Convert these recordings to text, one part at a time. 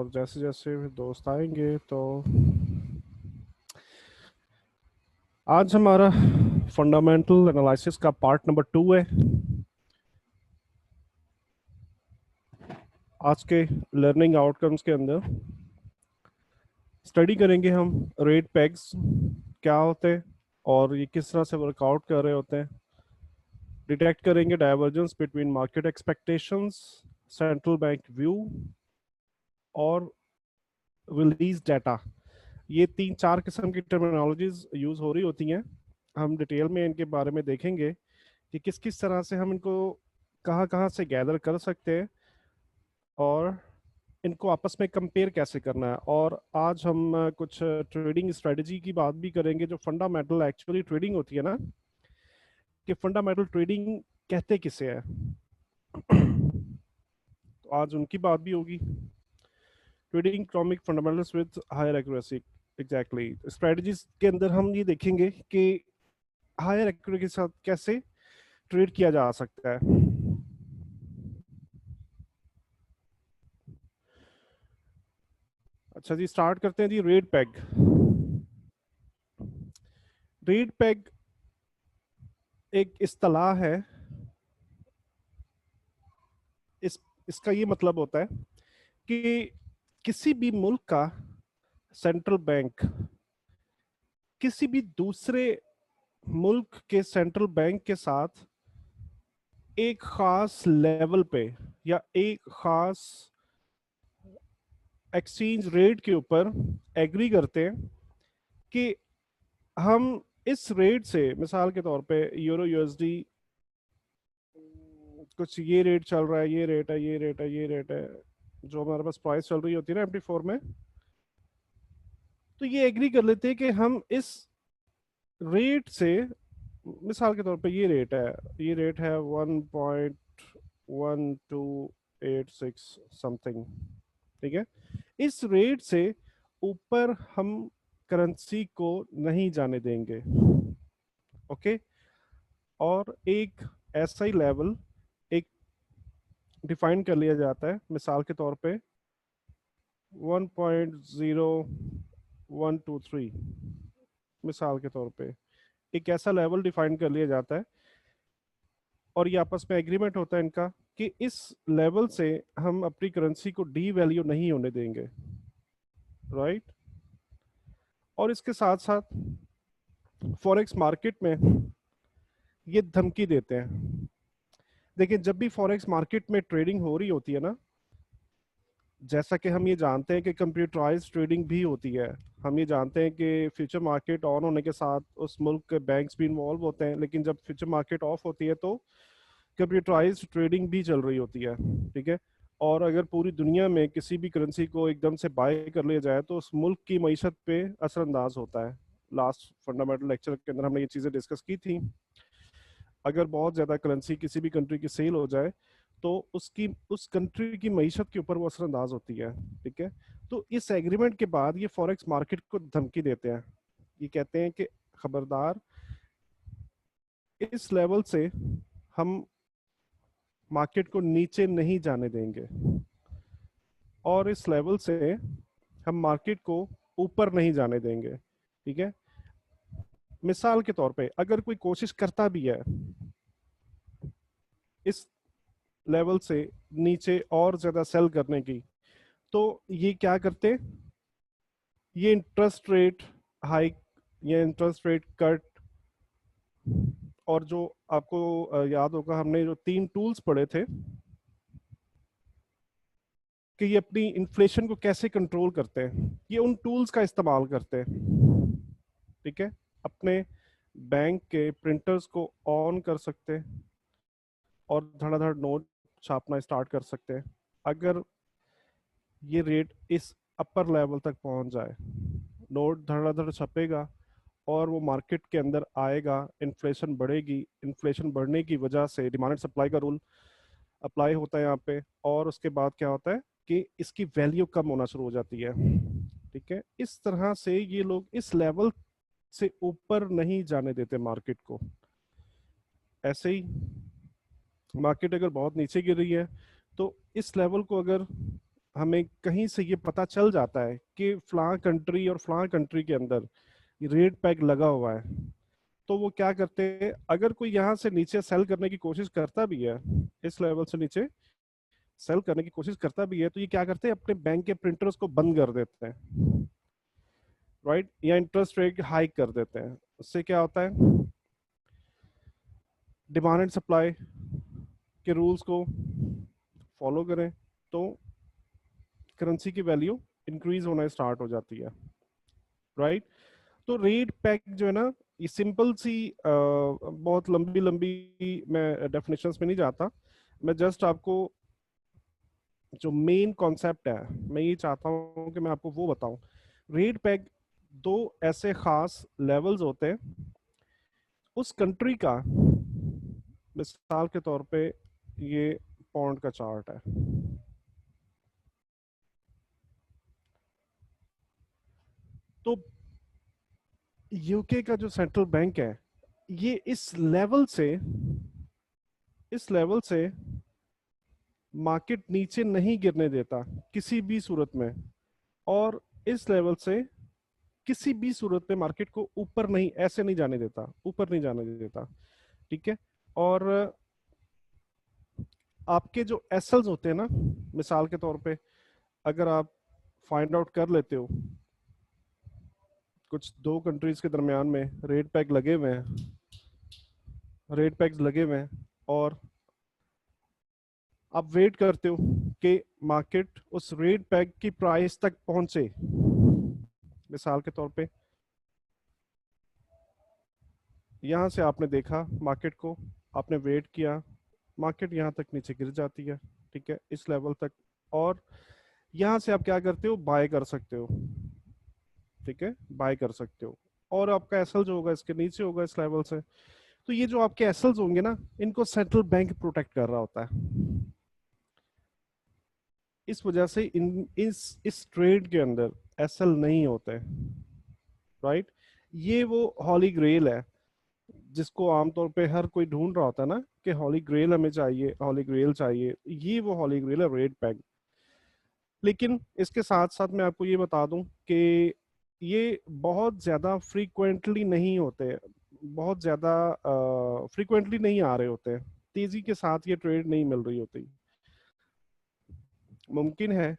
और जैसे जैसे दोस्त आएंगे तो आज हमारा फंडामेंटल एनालिसिस का पार्ट नंबर 2 है। आज के लर्निंग आउटकम्स के अंदर स्टडी करेंगे हम रेट पैग्स क्या होते हैं और ये किस तरह से वर्कआउट कर रहे होते हैं। डिटेक्ट करेंगे divergence between market expectations, central bank view और रिलीज डाटा। ये 3-4 किस्म की टर्मिनोलॉजीज यूज हो रही होती हैं। हम डिटेल में इनके बारे में देखेंगे कि किस किस तरह से हम इनको कहाँ कहाँ से गैदर कर सकते हैं और इनको आपस में कंपेयर कैसे करना है। और आज हम कुछ ट्रेडिंग स्ट्रेटजी की बात भी करेंगे जो फंडामेंटल एक्चुअली ट्रेडिंग होती है ना, कि फंडामेंटल ट्रेडिंग कहते किसे है। तो आज उनकी बात भी होगी। Trading economic fundamentals with higher accuracy. Exactly strategies के अंदर हम ये देखेंगे कि हायर एक्यूरेसी के साथ कैसे ट्रेड किया जा सकता है। अच्छा जी, स्टार्ट करते हैं जी। Rate peg. रेट पैग एक इस्तेलाह है। इसका ये मतलब होता है कि किसी भी मुल्क का सेंट्रल बैंक किसी भी दूसरे मुल्क के सेंट्रल बैंक के साथ एक खास लेवल पे या एक खास एक्सचेंज रेट के ऊपर एग्री करते हैं कि हम इस रेट से, मिसाल के तौर पे यूरो यूएसडी कुछ ये रेट चल रहा है, ये रेट है, ये रेट है, ये रेट है, जो हमारे पास प्राइस चल रही होती है ना MT4 में, तो ये एग्री कर लेते हैं कि हम इस रेट से, मिसाल के तौर पे ये रेट है 1.1286 समथिंग, ठीक है। इस रेट से ऊपर हम करेंसी को नहीं जाने देंगे, ओके। और एक ऐसा ही लेवल एक डिफाइन कर लिया जाता है, मिसाल के तौर पे 1.0123, मिसाल के तौर पे एक ऐसा लेवल डिफाइन कर लिया जाता है और ये आपस में एग्रीमेंट होता है इनका कि इस लेवल से हम अपनी करेंसी को डी वैल्यू नहीं होने देंगे, राइट। और इसके साथ साथ फॉरेक्स मार्केट में ये धमकी देते हैं। देखिए, जब भी फॉरेक्स मार्केट में ट्रेडिंग हो रही होती है ना, जैसा कि हम ये जानते हैं कि कंप्यूटराइज ट्रेडिंग भी होती है, हम ये जानते हैं कि फ्यूचर मार्केट ऑन होने के साथ उस मुल्क के बैंक्स भी इन्वॉल्व होते हैं, लेकिन जब फ्यूचर मार्केट ऑफ होती है तो कंप्यूटराइज्ड ट्रेडिंग भी चल रही होती है, ठीक है। और अगर पूरी दुनिया में किसी भी करेंसी को एकदम से बाय कर लिया जाए तो उस मुल्क की मईशत पे असरअंदाज होता है। लास्ट फंडामेंटल लेक्चर के अंदर हमने ये चीज़ें डिस्कस की थी। अगर बहुत ज़्यादा करेंसी किसी भी कंट्री की सेल हो जाए तो उसकी उस कंट्री की मईशत के ऊपर वो असरअंदाज होती है, ठीक है। तो इस एग्रीमेंट के बाद ये फॉरेक्स मार्केट को धमकी देते हैं। ये कहते हैं कि खबरदार, इस लेवल से हम मार्केट को नीचे नहीं जाने देंगे और इस लेवल से हम मार्केट को ऊपर नहीं जाने देंगे, ठीक है। मिसाल के तौर पे अगर कोई कोशिश करता भी है इस लेवल से नीचे और ज्यादा सेल करने की, तो ये क्या करते, ये इंटरेस्ट रेट हाइक या इंटरेस्ट रेट कट, और जो आपको याद होगा हमने जो 3 टूल्स पढ़े थे कि ये अपनी इन्फ्लेशन को कैसे कंट्रोल करते हैं, ये उन टूल्स का इस्तेमाल करते हैं, ठीक है। अपने बैंक के प्रिंटर्स को ऑन कर सकते हैं और धड़ाधड़ नोट छापना स्टार्ट कर सकते हैं। अगर ये रेट इस अपर लेवल तक पहुंच जाए, नोट धड़ाधड़ छपेगा और वो मार्केट के अंदर आएगा, इन्फ्लेशन बढ़ेगी, इन्फ्लेशन बढ़ने की वजह से डिमांड एंड सप्लाई का रूल अप्लाई होता है यहाँ पे, और उसके बाद क्या होता है कि इसकी वैल्यू कम होना शुरू हो जाती है, ठीक है। इस तरह से ये लोग इस लेवल से ऊपर नहीं जाने देते मार्केट को। ऐसे ही मार्केट अगर बहुत नीचे गिर रही है तो इस लेवल को अगर हमें कहीं से ये पता चल जाता है कि फलां कंट्री और फलां कंट्री के अंदर रेट पैग लगा हुआ है, तो वो क्या करते हैं, अगर कोई यहाँ से नीचे सेल करने की कोशिश करता भी है, इस लेवल से नीचे सेल करने की कोशिश करता भी है, तो ये क्या करते हैं, अपने बैंक के प्रिंटर्स को बंद कर देते हैं, राइट, या इंटरेस्ट रेट हाइक कर देते हैं। उससे क्या होता है, डिमांड एंड सप्लाई के रूल्स को फॉलो करें तो करेंसी की वैल्यू इंक्रीज होना स्टार्ट हो जाती है, राइट। तो रेट पैक जो है ना, ये सिंपल सी बहुत लंबी लंबी मैं डेफिनेशंस में नहीं जाता, मैं जस्ट आपको जो मेन कॉन्सेप्ट है, मैं ये चाहता हूँ कि मैं आपको वो बताऊं। रेट पैक दो ऐसे खास लेवल्स होते हैं उस कंट्री का, मिसाल के तौर पे ये पौंड का चार्ट है, तो यूके का जो सेंट्रल बैंक है, ये इस लेवल से मार्केट नीचे नहीं गिरने देता किसी भी सूरत में, और इस लेवल से किसी भी सूरत में मार्केट को ऊपर नहीं, ऐसे नहीं जाने देता, ऊपर नहीं जाने देता, ठीक है। और आपके जो एसएल्स होते हैं ना, मिसाल के तौर पे अगर आप फाइंड आउट कर लेते हो कुछ दो कंट्रीज के दरमियान में रेट पैग लगे हुए हैं, रेट पैग्स लगे हुए हैं, और आप वेट करते हो कि मार्केट उस रेट पैग की प्राइस तक पहुंचे, मिसाल के तौर पे यहां से आपने देखा मार्केट को, आपने वेट किया, मार्केट यहां तक नीचे गिर जाती है, ठीक है, इस लेवल तक, और यहां से आप क्या करते हो, बाय कर सकते हो, ठीक है, बाय कर सकते हो, और आपका एसएल जो होगा इसके नीचे होगा इस लेवल से। तो ये जो आपके एसएल्स होंगे ना, इनको सेंट्रल बैंक प्रोटेक्ट कर रहा होता है। इस वजह से इन इस ट्रेड के अंदर एसएल नहीं होते, राइट। ये वो हॉली ग्रेल है जिसको आमतौर पे हर कोई ढूंढ रहा होता है ना, कि हॉली ग्रेल हमें चाहिए, हॉली ग्रेल चाहिए, ये वो हॉली ग्रेल है, रेड पैग। लेकिन इसके साथ साथ मैं आपको ये बता दूं कि ये बहुत ज़्यादा फ्रीक्वेंटली नहीं होते, बहुत ज़्यादा फ्रीक्वेंटली नहीं आ रहे होते, तेज़ी के साथ ये ट्रेड नहीं मिल रही होती। मुमकिन है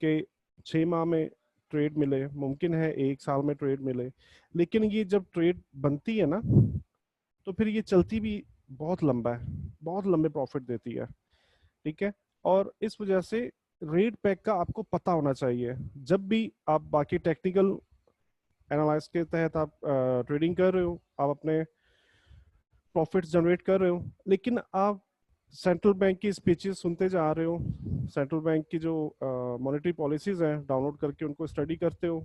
कि 6 माह में ट्रेड मिले, मुमकिन है 1 साल में ट्रेड मिले, लेकिन ये जब ट्रेड बनती है ना, तो फिर ये चलती भी बहुत लंबा है, बहुत लंबे प्रॉफिट देती है, ठीक है। और इस वजह से रेट पैक का आपको पता होना चाहिए, जब भी आप बाकी टेक्निकल एनालिसिस के तहत आप ट्रेडिंग कर रहे हो, आप अपने प्रॉफिट्स जनरेट कर रहे हो, लेकिन आप सेंट्रल बैंक की स्पीचेस सुनते जा रहे हो, सेंट्रल बैंक की जो मॉनेटरी पॉलिसीज हैं डाउनलोड करके उनको स्टडी करते हो,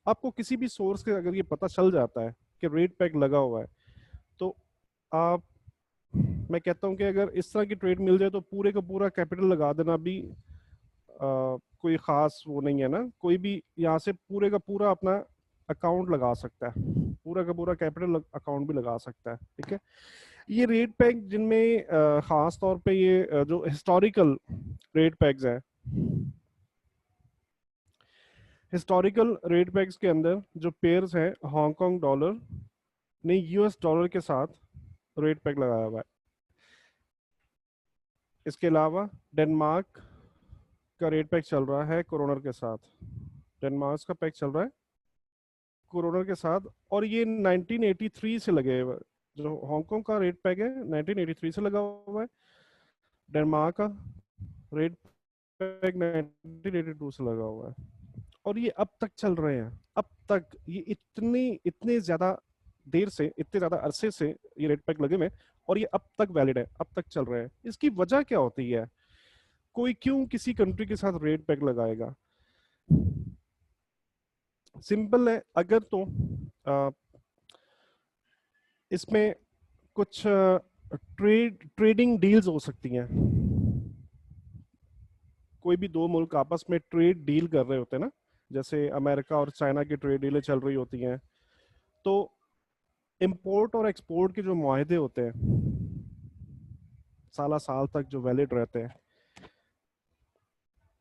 आपको किसी भी सोर्स से अगर ये पता चल जाता है कि रेट पैक लगा हुआ है, तो आप, मैं कहता हूँ कि अगर इस तरह की ट्रेड मिल जाए तो पूरे का पूरा कैपिटल लगा देना भी कोई खास वो नहीं है ना, कोई भी यहाँ से पूरे का पूरा अपना अकाउंट लगा सकता है, पूरा का पूरा कैपिटल अकाउंट भी लगा सकता है, ठीक है। ये रेट पैक जिनमें खास तौर पे ये जो हिस्टोरिकल रेट पैक्स हैं, हिस्टोरिकल रेट पैक्स के अंदर जो पेयर्स हैं, हांगकांग डॉलर ने यूएस डॉलर के साथ रेट पैक लगाया हुआ है। इसके अलावा डेनमार्क का रेट पैक चल रहा है कोरोनर के साथ, डेनमार्क का पैक चल रहा है कोरोनर के साथ, और ये 1983 से लगे हुए, जो हांगकांग का रेट पैक है 1983 से लगा हुआ है, डेनमार्क का रेट पैक 1982 से लगा हुआ है, और ये अब तक चल रहे हैं, अब तक ये इतनी इतने ज्यादा देर से, इतने ज्यादा अरसे से ये रेट पैक लगे हुए हैं, और ये अब तक वैलिड है, अब तक चल रहे हैं। इसकी वजह क्या होती है, कोई क्यों किसी कंट्री के साथ रेट पैक लगाएगा? सिंपल है, अगर तो इसमें कुछ ट्रेडिंग डील्स हो सकती हैं, कोई भी दो मुल्क आपस में ट्रेड डील कर रहे होते हैं ना, जैसे अमेरिका और चाइना की ट्रेड डीलें चल रही होती हैं, तो इंपोर्ट और एक्सपोर्ट के जो मुआहदे होते हैं, 16 साल तक जो वैलिड रहते हैं,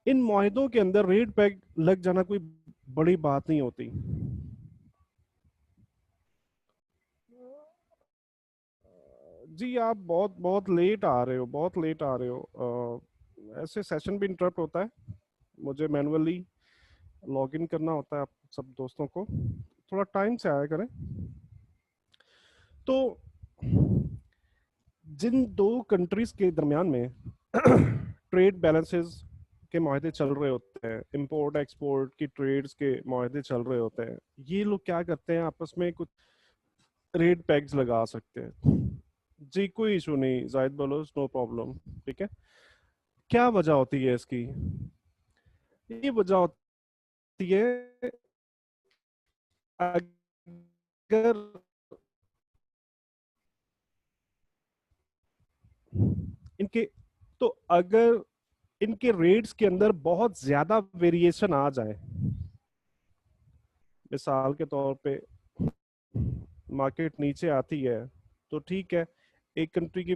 इन मुआहदों के अंदर रेट पैग लग जाना कोई बड़ी बात नहीं होती। जी आप बहुत बहुत लेट आ रहे हो, बहुत लेट आ रहे हो। ऐसे सेशन भी इंटरप्ट होता है, मुझे मैनुअली लॉग इन करना होता है आप सब दोस्तों को, थोड़ा टाइम से आया करें। तो जिन दो कंट्रीज के दरमियान में ट्रेड बैलेंसेस के माहदे चल रहे होते हैं, इंपोर्ट एक्सपोर्ट की ट्रेड्स के माहदे चल रहे होते हैं, ये लोग क्या करते हैं आपस में कुछ रेट पैग्स लगा सकते हैं। जी कोई इशू नहीं जाहिद, बोलो नो प्रॉब्लम। ठीक है, क्या वजह होती है इसकी? ये वजह होती है अगर इनके, तो अगर इनके रेट्स के अंदर बहुत ज्यादा वेरिएशन आ जाए, मिसाल के तौर पे मार्केट नीचे आती है तो ठीक है, एक कंट्री की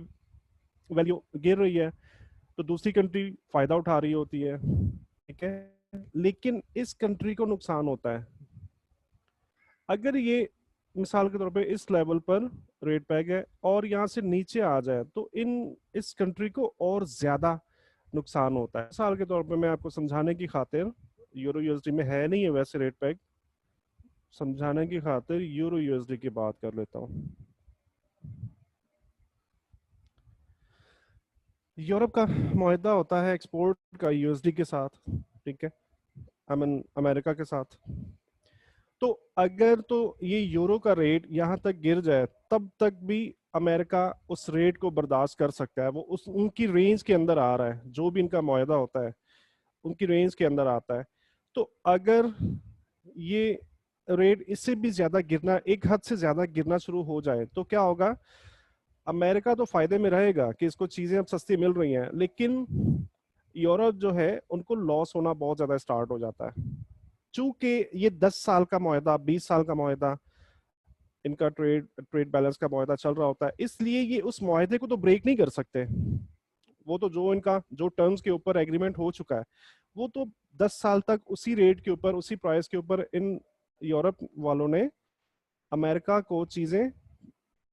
वैल्यू गिर रही है तो दूसरी कंट्री फायदा उठा रही होती है, ठीक है, लेकिन इस कंट्री को नुकसान होता है अगर ये मिसाल के तौर पे इस लेवल पर रेट पैग है और यहाँ से नीचे आ जाए तो इन इस कंट्री को और ज्यादा नुकसान होता है। मिसाल के तौर पे मैं आपको समझाने की खातिर, यूरो यूएसडी में है नहीं है वैसे रेट पैग, समझाने की खातिर यूरो यूएसडी की बात कर लेता हूँ। यूरोप का मुआहदा होता है एक्सपोर्ट का यूएसडी के साथ, ठीक है, आई मीन अमेरिका के साथ। तो अगर तो ये यूरो का रेट यहाँ तक गिर जाए तब तक भी अमेरिका उस रेट को बर्दाश्त कर सकता है, वो उस उनकी रेंज के अंदर आ रहा है, जो भी इनका मुआहदा होता है उनकी रेंज के अंदर आता है। तो अगर ये रेट इससे भी ज्यादा गिरना, एक हद से ज्यादा गिरना शुरू हो जाए तो क्या होगा? अमेरिका तो फायदे में रहेगा कि इसको चीजें अब सस्ती मिल रही हैं, लेकिन यूरोप जो है उनको लॉस होना बहुत ज्यादा स्टार्ट हो जाता है। चूंकि ये 10 साल का मुआहदा, 20 साल का मुआहदा, इनका ट्रेड ट्रेड बैलेंस का मुआहदा चल रहा होता है, इसलिए ये उस मुआहदे को तो ब्रेक नहीं कर सकते। वो तो जो इनका जो टर्म्स के ऊपर एग्रीमेंट हो चुका है वो तो 10 साल तक उसी रेट के ऊपर, उसी प्राइस के ऊपर इन यूरोप वालों ने अमेरिका को चीजें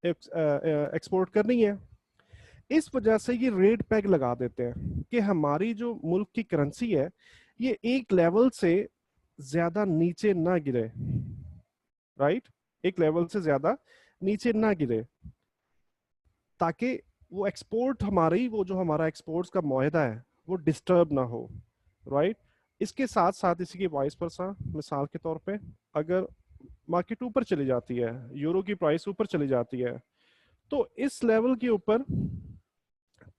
एक्सपोर्ट करनी है। इस वजह से ये रेट पैग लगा देते हैं कि हमारी जो मुल्क की करेंसी है ये एक लेवल से ज्यादा नीचे ना गिरे, राइट, एक लेवल से ज्यादा नीचे ना गिरे, ताकि वो एक्सपोर्ट हमारी, वो जो हमारा एक्सपोर्ट्स का मुआहदा है वो डिस्टर्ब ना हो, राइट। इसके साथ साथ इसी के वाइस वर्सा, मिसाल के तौर पे अगर मार्केट ऊपर चली जाती है, यूरो की प्राइस ऊपर चली जाती है, तो इस लेवल के ऊपर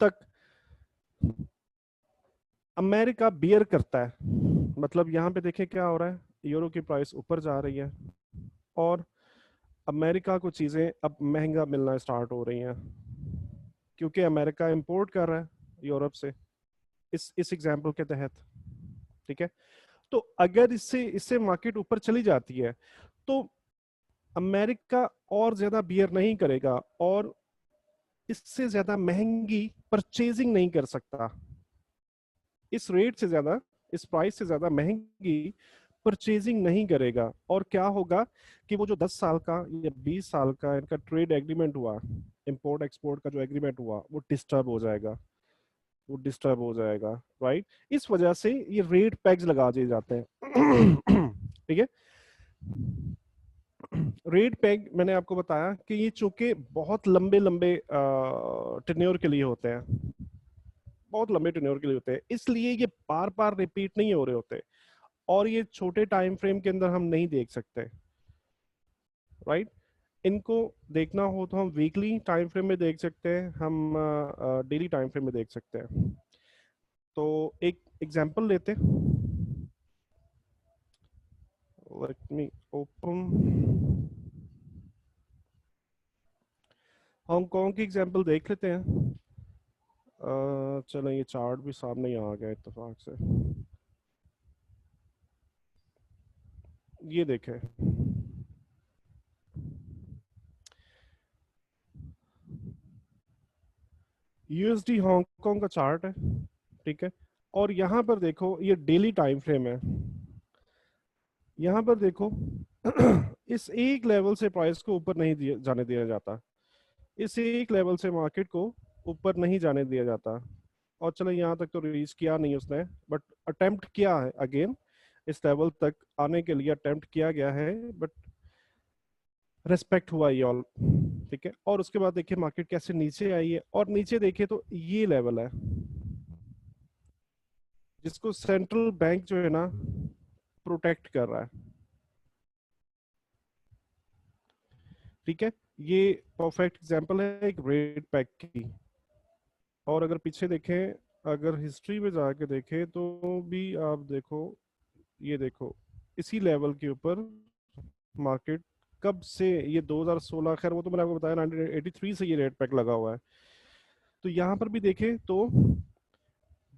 तक अमेरिका बियर करता है। मतलब यहाँ पे देखें क्या हो रहा है, यूरो की प्राइस ऊपर जा रही है और अमेरिका को चीजें अब महंगा मिलना स्टार्ट हो रही हैं, क्योंकि अमेरिका इंपोर्ट कर रहा है यूरोप से, इस एग्जांपल के तहत, ठीक है। तो अगर इससे इससे मार्केट ऊपर चली जाती है तो अमेरिका और ज्यादा बियर नहीं करेगा और इससे ज्यादा महंगी परचेजिंग नहीं कर सकता, इस रेट से ज्यादा, इस प्राइस से ज्यादा महंगी परचेजिंग नहीं करेगा। और क्या होगा कि वो जो 10 साल का या 20 साल का इनका ट्रेड एग्रीमेंट हुआ, इंपोर्ट एक्सपोर्ट का जो एग्रीमेंट हुआ, वो डिस्टर्ब हो जाएगा, वो डिस्टर्ब हो जाएगा, राइट। इस वजह से ये रेट पैग्स लगा दिए जाते हैं। ठीक है, रेट पैग मैंने आपको बताया कि ये चूंकि बहुत लंबे लंबे टेन्योर के लिए होते हैं, बहुत लंबे टेन्योर के लिए होते हैं, इसलिए ये बार बार रिपीट नहीं हो रहे होते और ये छोटे टाइम फ्रेम के अंदर हम नहीं देख सकते, राइट। इनको देखना हो तो हम वीकली टाइम फ्रेम में देख सकते हैं, हम डेली टाइम फ्रेम में देख सकते हैं। तो एक एग्जांपल लेते हैं, लेट मी ओपन हांगकांग की एग्जांपल देख लेते हैं। चलो ये चार्ट भी सामने ही आ गया इत्तेफाक से, ये देखें, यूएसडी हांगकांग का चार्ट है, ठीक है। और यहाँ पर देखो ये डेली टाइम फ्रेम है, यहाँ पर देखो इस एक लेवल से प्राइस को ऊपर नहीं जाने दिया जाता, इस एक लेवल से मार्केट को ऊपर नहीं जाने दिया जाता। और चलो यहाँ तक तो रीच किया नहीं उसने, बट अटेम्प्ट किया है अगेन, इस लेवल तक आने के लिए अटेम्प्ट किया गया है, बट रेस्पेक्ट हुआ ये ऑल। ठीक है, और उसके बाद देखिए मार्केट कैसे नीचे आई है, और नीचे देखिए तो ये लेवल है जिसको सेंट्रल बैंक जो है ना प्रोटेक्ट कर रहा है। ठीक है, ये परफेक्ट एग्जांपल है एक रेट पैक की। और अगर पीछे देखें, अगर हिस्ट्री में जाके देखें तो भी आप देखो, ये देखो इसी लेवल के ऊपर मार्केट कब से, ये 2016, खैर वो तो मैंने आपको बताया 1983 से ये रेट पैक लगा हुआ है। तो यहाँ पर भी देखें तो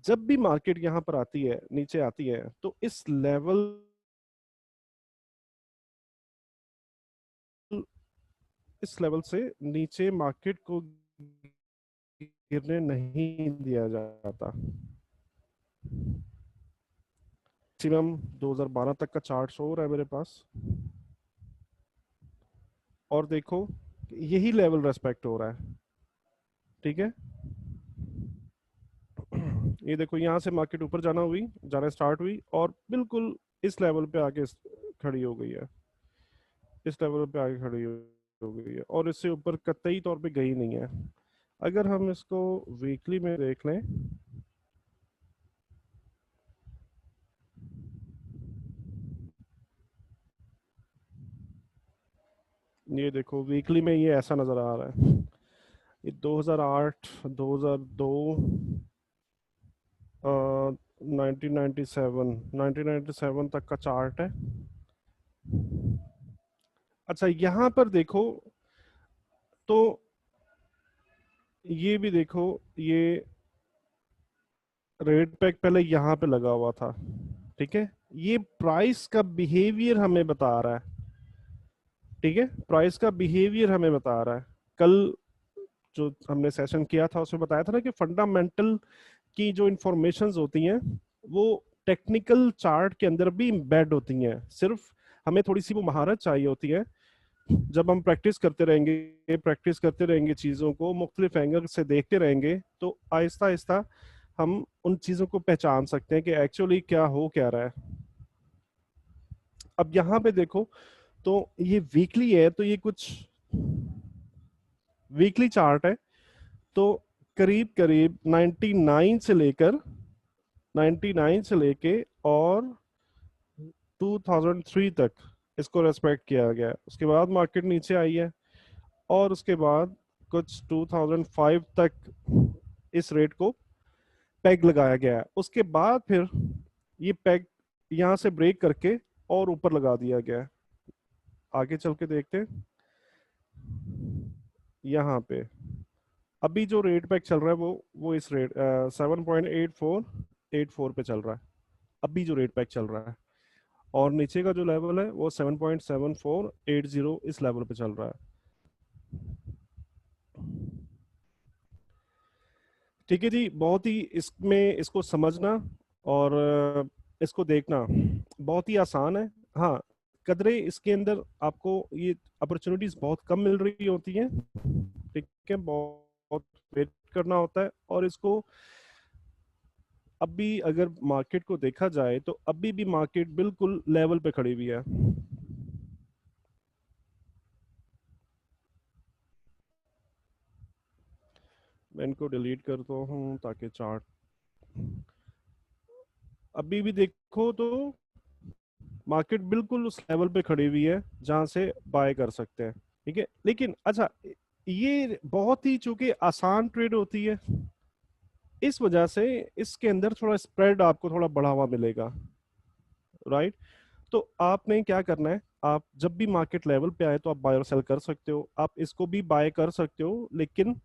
जब भी मार्केट यहाँ पर आती है, नीचे आती है, तो इस लेवल, इस लेवल से नीचे मार्केट को गिरने नहीं दिया जाता। मैक्सिमम 2012 तक का चार्ट शो हो रहा है मेरे पास, और देखो यही लेवल रेस्पेक्ट हो रहा है। ठीक है, ये देखो यहाँ से मार्केट ऊपर जाना स्टार्ट हुई, और बिल्कुल इस लेवल पे आके खड़ी हो गई है, इस लेवल पे आके खड़ी हो गई है, और इससे ऊपर कतई तौर पे गई नहीं है। अगर हम इसको वीकली में देख लें, ये देखो वीकली में ये ऐसा नजर आ रहा है, ये 2008, 2002, 1997 तक का चार्ट है। अच्छा यहाँ पर देखो तो ये भी देखो, ये रेट पैक पहले यहाँ पे लगा हुआ था। ठीक है, ये प्राइस का बिहेवियर हमें बता रहा है। ठीक है, प्राइस का बिहेवियर हमें बता रहा है। कल जो हमने सेशन किया था उसमें बताया था ना कि फंडामेंटल की जो इंफॉर्मेशंस होती हैं वो टेक्निकल चार्ट के अंदर भी इम्बेड होती हैं, सिर्फ हमें थोड़ी सी वो महारत चाहिए होती है। जब हम प्रैक्टिस करते रहेंगे चीज़ों को मुख्तलिफ एंगल से देखते रहेंगे, तो आहिस्ता आहिस्ता हम उन चीज़ों को पहचान सकते हैं कि एक्चुअली क्या हो क्या रहा है। अब यहाँ पे देखो तो ये वीकली है, तो ये कुछ वीकली चार्ट है, तो करीब करीब 99 से लेके और 2003 तक इसको रेस्पेक्ट किया गया है। उसके बाद मार्केट नीचे आई है, और उसके बाद कुछ 2005 तक इस रेट को पैग लगाया गया है। उसके बाद फिर ये पैग यहाँ से ब्रेक करके और ऊपर लगा दिया गया है। आगे चल के देखते हैं, यहाँ पे अभी जो रेट पैग चल रहा है वो इस रेट 7.8484 पे चल रहा है, अभी जो रेट पैग चल रहा है। और नीचे का जो लेवल है वो 7.7480 इस लेवल पे चल रहा है। ठीक है जी, बहुत ही इसमें इसको समझना और इसको देखना बहुत ही आसान है। हाँ, कदरे इसके अंदर आपको ये अपॉर्चुनिटीज बहुत कम मिल रही होती हैं। ठीक है, बहुत बहुत वेट करना होता है, और इसको अभी अगर मार्केट को देखा जाए तो अभी भी मार्केट बिल्कुल लेवल पे खड़ी हुई है। मैं इनको डिलीट करता हूँ ताकि चार्ट, अभी भी देखो तो मार्केट बिल्कुल उस लेवल पे खड़ी हुई है जहां से बाय कर सकते हैं। ठीक है, लेकिन अच्छा, ये बहुत ही चूंकि आसान ट्रेड होती है, इस वजह से इसके अंदर थोड़ा स्प्रेड आपको थोड़ा बढ़ावा मिलेगा। राइट, तो आपने क्या करना है, आप जब भी मार्केट लेवल पे आए तो आप बाय और सेल कर सकते हो, आप इसको भी बाय कर सकते हो, लेकिन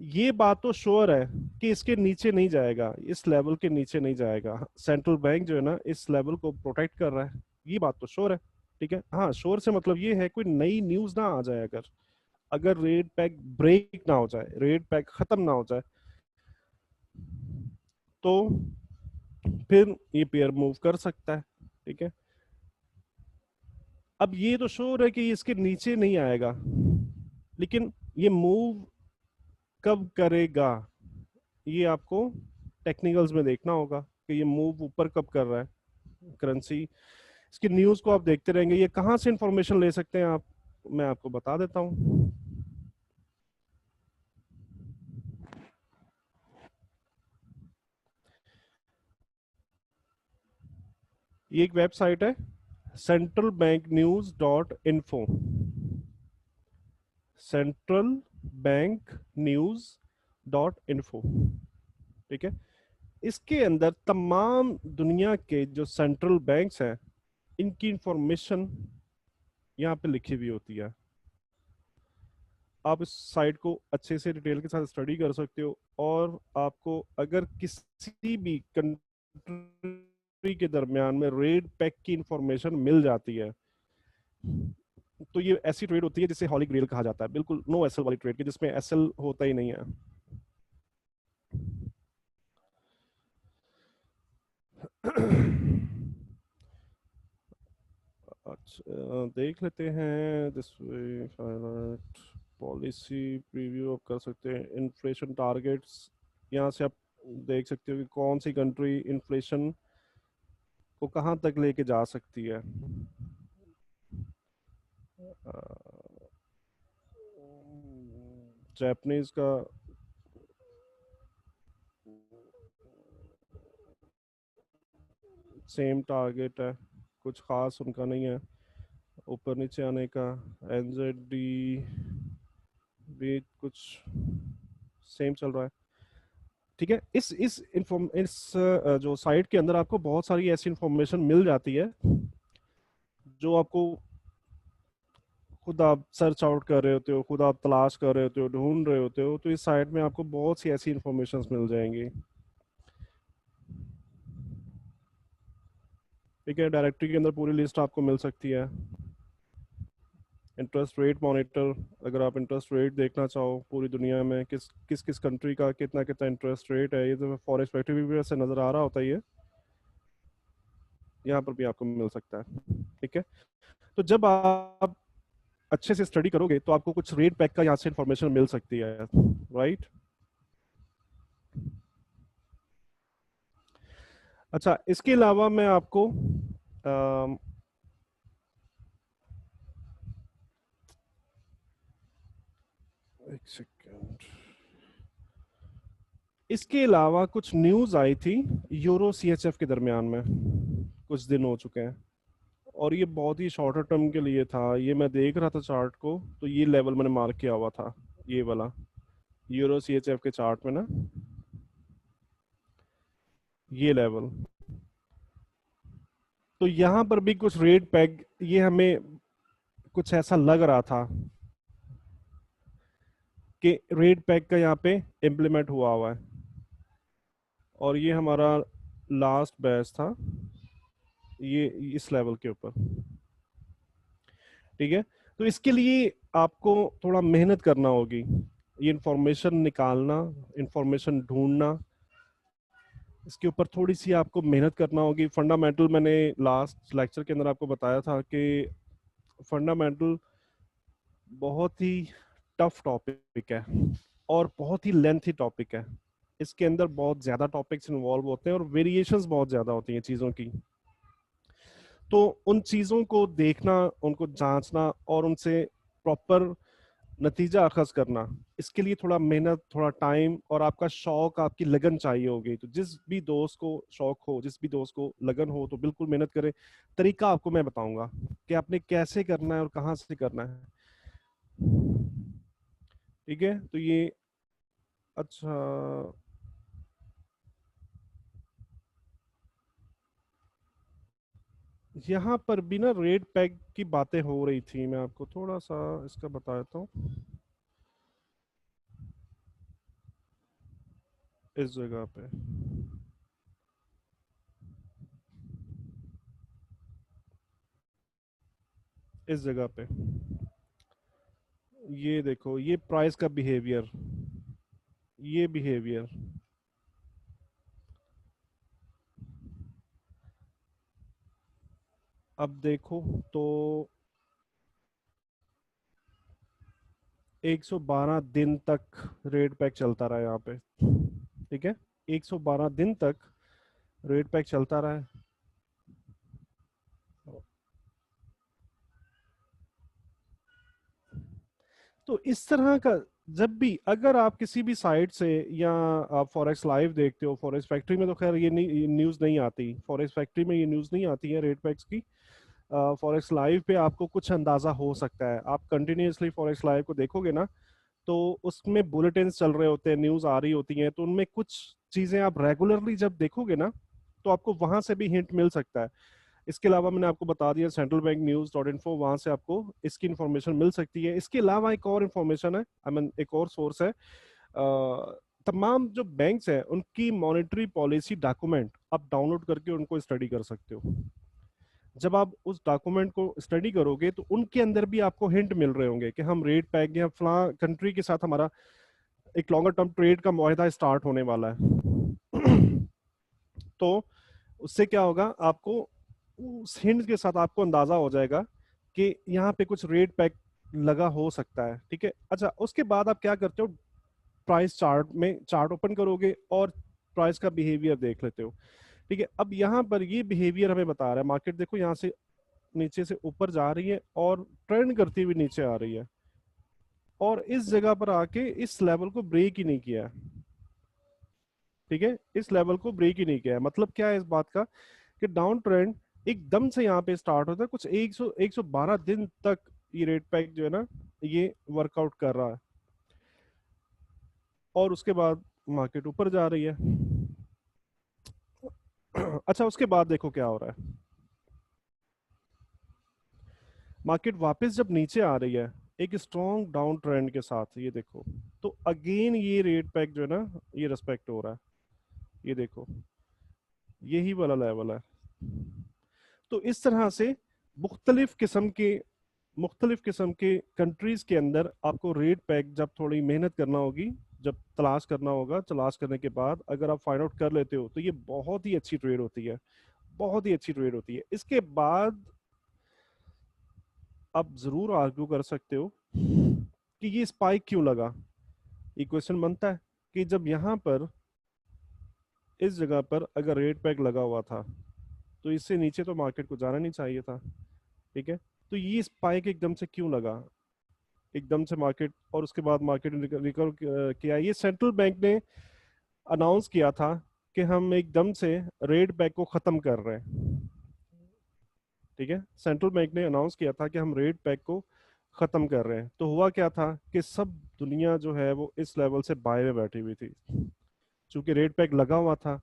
ये बात तो श्योर है कि इसके नीचे नहीं जाएगा, इस लेवल के नीचे नहीं जाएगा। सेंट्रल बैंक जो है ना इस लेवल को प्रोटेक्ट कर रहा है, ये बात तो श्योर है। ठीक है, हाँ, श्योर से मतलब ये है कोई नई न्यूज ना आ जाए, अगर अगर रेट पैक ब्रेक ना हो जाए, रेट पैक खत्म ना हो जाए, तो फिर ये पेयर मूव कर सकता है। ठीक है, अब ये तो श्योर है कि इसके नीचे नहीं आएगा, लेकिन ये मूव कब करेगा ये आपको टेक्निकल्स में देखना होगा कि ये मूव ऊपर कब कर रहा है करेंसी। इसकी न्यूज को आप देखते रहेंगे। ये कहाँ से इंफॉर्मेशन ले सकते हैं आप, मैं आपको बता देता हूँ। ये एक वेबसाइट है, centralbanknews.info। centralbanknews.info। ठीक है, इसके अंदर तमाम दुनिया के जो सेंट्रल बैंक्स हैं इनकी इंफॉर्मेशन यहाँ पे लिखी हुई होती है। आप इस साइट को अच्छे से डिटेल के साथ स्टडी कर सकते हो, और आपको अगर किसी भी कंट्री के दरमियान में रेट पैक की इंफॉर्मेशन मिल जाती है, तो ये ऐसी ट्रेड होती है जिसे हॉली ग्रेल कहा जाता है, बिल्कुल नो एसएल वाली ट्रेड की, जिसमें एसएल होता ही नहीं है। अच्छा, देख लेते हैं। दिस वे पॉलिसी प्रीव्यू आप कर सकते हैं। इन्फ्लेशन टारगेट्स, यहाँ से आप देख सकते हो कि कौन सी कंट्री इन्फ्लेशन को कहाँ तक लेके जा सकती है। जापानीज का सेम टारगेट है, कुछ खास उनका नहीं है ऊपर नीचे आने का। एनजेडी भी कुछ सेम चल रहा है। ठीक है, इस जो साइट के अंदर आपको बहुत सारी ऐसी इंफॉर्मेशन मिल जाती है जो आपको खुद आप सर्च आउट कर रहे होते हो, खुद आप तलाश कर रहे होते हो, ढूंढ रहे होते हो, तो इस साइट में आपको बहुत सी ऐसी इंफॉर्मेशन मिल जाएंगी। ठीक है, डायरेक्टरी के अंदर पूरी लिस्ट आपको मिल सकती है। इंटरेस्ट रेट मॉनिटर, अगर आप इंटरेस्ट रेट देखना चाहो पूरी दुनिया में किस किस किस कंट्री का कितना कितना इंटरेस्ट रेट है, ये तो फॉर एक्सपेक्टिव भी वैसे नज़र आ रहा होता ही है, यहाँ पर भी आपको मिल सकता है। ठीक है, तो जब आप अच्छे से स्टडी करोगे तो आपको कुछ रेट पैक का यहाँ से इंफॉर्मेशन मिल सकती है, राइट। अच्छा, इसके अलावा मैं आपको अम, एक सेकेंड, इसके अलावा कुछ न्यूज आई थी यूरो सीएचएफ के दरमियान में, कुछ दिन हो चुके हैं, और ये बहुत ही शॉर्टर टर्म के लिए था। ये मैं देख रहा था चार्ट को, तो ये लेवल मैंने मार्क किया हुआ था, ये वाला यूरो सीएचएफ के चार्ट में ना, ये लेवल। तो यहाँ पर भी कुछ रेट पैग, ये हमें कुछ ऐसा लग रहा था कि रेट पैग का यहाँ पे इम्प्लीमेंट हुआ हुआ है, और ये हमारा लास्ट बैच था ये इस लेवल के ऊपर। ठीक है, तो इसके लिए आपको थोड़ा मेहनत करना होगी, ये इंफॉर्मेशन निकालना, इंफॉर्मेशन ढूंढना, इसके ऊपर थोड़ी सी आपको मेहनत करना होगी। फंडामेंटल मैंने लास्ट लेक्चर के अंदर आपको बताया था कि फंडामेंटल बहुत ही टफ टॉपिक है और बहुत ही लेंथी टॉपिक है। इसके अंदर बहुत ज्यादा टॉपिक्स इन्वॉल्व होते हैं और वेरिएशंस बहुत ज्यादा होती हैं चीजों की। तो उन चीजों को देखना, उनको जांचना और उनसे प्रॉपर नतीजा अखज करना, इसके लिए थोड़ा मेहनत, थोड़ा टाइम और आपका शौक, आपकी लगन चाहिए होगी। तो जिस भी दोस्त को शौक हो, जिस भी दोस्त को लगन हो, तो बिल्कुल मेहनत करें। तरीका आपको मैं बताऊंगा कि आपने कैसे करना है और कहाँ से करना है। ठीक है, तो ये अच्छा, यहाँ पर भी ना रेट पैक की बातें हो रही थी, मैं आपको थोड़ा सा इसका बता देता हूँ। इस जगह पे, इस जगह पे ये देखो, ये प्राइस का बिहेवियर, ये बिहेवियर, अब देखो तो 112 दिन तक रेट पैक चलता रहा यहाँ पे, ठीक है। 112 दिन तक रेट पैक चलता रहा है। तो इस तरह का, जब भी अगर आप किसी भी साइट से, या आप फॉरेक्स लाइव देखते हो, फॉरेक्स फैक्ट्री में तो खैर ये नहीं, न्यूज़ नहीं आती, फॉरेक्स फैक्ट्री में ये न्यूज़ नहीं आती है रेट पैक्स की। फॉरेक्स लाइव पे आपको कुछ अंदाजा हो सकता है, आप कंटिन्यूअसली फॉरेक्स लाइव को देखोगे ना, तो उसमें बुलेटिन चल रहे होते हैं, न्यूज़ आ रही होती हैं, तो उनमें कुछ चीज़ें आप रेगुलरली जब देखोगे ना, तो आपको वहां से भी हिंट मिल सकता है। इसके अलावा मैंने आपको बता दिया central bank news dot info, वहां से आपको इसकी इंफॉर्मेशन मिल सकती है। इसके अलावा एक और इंफॉर्मेशन है, आई मीन एक और सोर्स है, तमाम जो बैंक्स हैं उनकी मॉनेटरी पॉलिसी डॉक्यूमेंट आप डाउनलोड करके उनको स्टडी कर सकते हो। जब आप उस डॉक्यूमेंट को स्टडी करोगे तो उनके अंदर भी आपको हिंट मिल रहे होंगे कि हम रेट पैक या फला कंट्री के साथ हमारा एक लॉन्गर टर्म ट्रेड का मुआहदा स्टार्ट होने वाला है। तो उससे क्या होगा, आपको उस हिंट के साथ आपको अंदाजा हो जाएगा कि यहाँ पे कुछ रेट पैक लगा हो सकता है, ठीक है। अच्छा, उसके बाद आप क्या करते हो, प्राइस चार्ट में चार्ट ओपन करोगे और प्राइस का बिहेवियर देख लेते हो, ठीक है। अब यहाँ पर ये बिहेवियर हमें बता रहा है, मार्केट देखो यहाँ से नीचे से ऊपर जा रही है और ट्रेंड करती हुई नीचे आ रही है, और इस जगह पर आके इस लेवल को ब्रेक ही नहीं किया है, ठीक है। इस लेवल को ब्रेक ही नहीं किया है। मतलब क्या है इस बात का, कि डाउन ट्रेंड एकदम से यहाँ पे स्टार्ट होता है, कुछ 112 दिन तक ये रेट पैक जो है ना, ये वर्कआउट कर रहा है, और उसके बाद मार्केट ऊपर जा रही है। अच्छा, उसके बाद देखो क्या हो रहा है, मार्केट वापस जब नीचे आ रही है एक स्ट्रॉन्ग डाउन ट्रेंड के साथ, ये देखो, तो अगेन ये रेट पैक जो है ना, ये रेस्पेक्ट हो रहा है, ये देखो, यही वाला लेवल है। तो इस तरह से मुख्तलिफ किस्म के मुख्तलिफ किस्म के कंट्रीज के अंदर आपको रेट पैक जब थोड़ी मेहनत करना होगी, जब तलाश करना होगा, तलाश करने के बाद अगर आप फाइंड आउट कर लेते हो तो ये बहुत ही अच्छी ट्रेड होती है, बहुत ही अच्छी ट्रेड होती है। इसके बाद आप जरूर आर्ग्यू कर सकते हो कि ये स्पाइक क्यों लगा। ये क्वेश्चन बनता है कि जब यहाँ पर इस जगह पर अगर रेट पैक लगा हुआ था, तो इससे नीचे तो मार्केट को जाना नहीं चाहिए था, ठीक है। तो ये स्पाइक एकदम से क्यों लगा, एकदम से मार्केट, और उसके बाद मार्केट ने रिकवर किया। ये सेंट्रल बैंक ने अनाउंस किया था कि हम एकदम से रेट पैक को खत्म कर रहे हैं, ठीक है। सेंट्रल बैंक ने अनाउंस किया था कि हम रेट पैक को खत्म कर रहे हैं। तो हुआ क्या था कि सब दुनिया जो है वो इस लेवल से बाय में बैठी हुई थी, क्योंकि रेट पैक लगा हुआ था,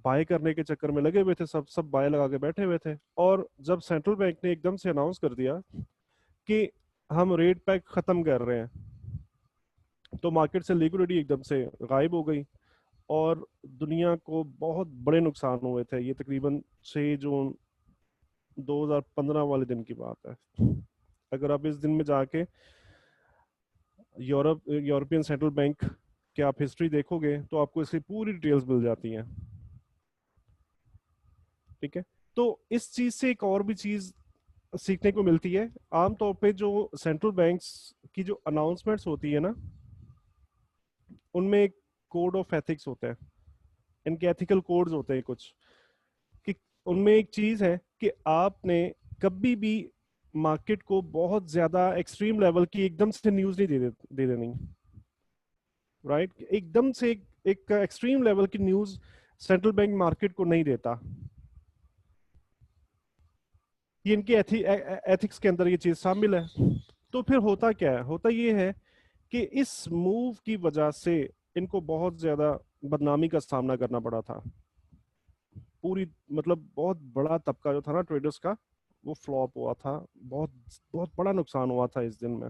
बाय करने के चक्कर में लगे हुए थे, सब सब बाय लगा के बैठे हुए थे। और जब सेंट्रल बैंक ने एकदम से अनाउंस कर दिया कि हम रेट पैक खत्म कर रहे हैं, तो मार्केट से लिक्विडिटी एकदम से गायब हो गई, और दुनिया को बहुत बड़े नुकसान हुए थे। ये तकरीबन 6 जून 2015 वाले दिन की बात है। अगर आप इस दिन में जाके यूरोपियन सेंट्रल बैंक की आप हिस्ट्री देखोगे तो आपको इसकी पूरी डिटेल्स मिल जाती हैं, ठीक है। तो इस चीज से एक और भी चीज सीखने को मिलती है। आमतौर पे जो सेंट्रल बैंक्स की जो अनाउंसमेंट्स होती है ना, उनमें एक कोड ऑफ एथिक्स होता है, इनके एथिकल कोड्स होते हैं कुछ, कि उनमें एक चीज है कि आपने कभी भी मार्केट को बहुत ज्यादा एक्सट्रीम लेवल की एकदम से न्यूज नहीं दे देनी, राइट। एकदम से एक एक्सट्रीम लेवल की न्यूज सेंट्रल बैंक मार्केट को नहीं देता। ये इनके एथिक्स के अंदर ये चीज शामिल है। तो फिर होता क्या है, होता ये है कि इस मूव की वजह से इनको बहुत ज्यादा बदनामी का सामना करना पड़ा था। पूरी, मतलब बहुत बड़ा तबका जो था ना ट्रेडर्स का, वो फ्लॉप हुआ था, बहुत बहुत बड़ा नुकसान हुआ था इस दिन में।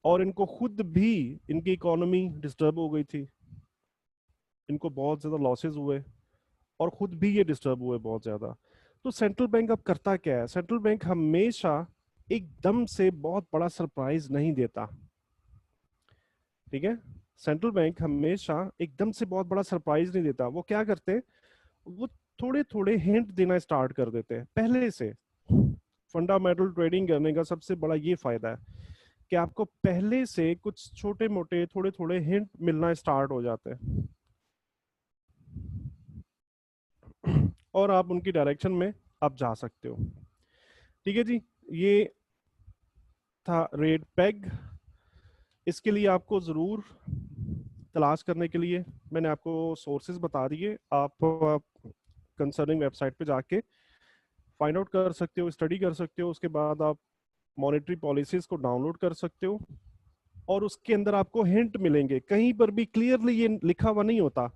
और इनको खुद भी, इनकी इकोनॉमी डिस्टर्ब हो गई थी, इनको बहुत ज्यादा लॉसेस हुए, और खुद भी ये डिस्टर्ब हुए बहुत ज्यादा। तो सेंट्रल बैंक अब करता क्या है, सेंट्रल बैंक हमेशा एकदम से बहुत बड़ा सरप्राइज नहीं देता, ठीक है। सेंट्रल बैंक हमेशा एकदम से बहुत बड़ा सरप्राइज नहीं देता। वो क्या करते हैं, वो थोड़े थोड़े हिंट देना स्टार्ट कर देते हैं पहले से। फंडामेंटल ट्रेडिंग करने का सबसे बड़ा ये फायदा है कि आपको पहले से कुछ छोटे मोटे थोड़े थोड़े हिंट मिलना स्टार्ट हो जाते हैं और आप उनकी डायरेक्शन में आप जा सकते हो। ठीक है जी, ये था रेट पेग। इसके लिए आपको जरूर तलाश करने के लिए मैंने आपको सोर्सेज बता दिए, आप कंसर्निंग वेबसाइट पे जाके फाइंड आउट कर सकते हो, स्टडी कर सकते हो। उसके बाद आप मॉनेटरी पॉलिसीज को डाउनलोड कर सकते हो और उसके अंदर आपको हिंट मिलेंगे। कहीं पर भी क्लियरली ये लिखा हुआ नहीं होता,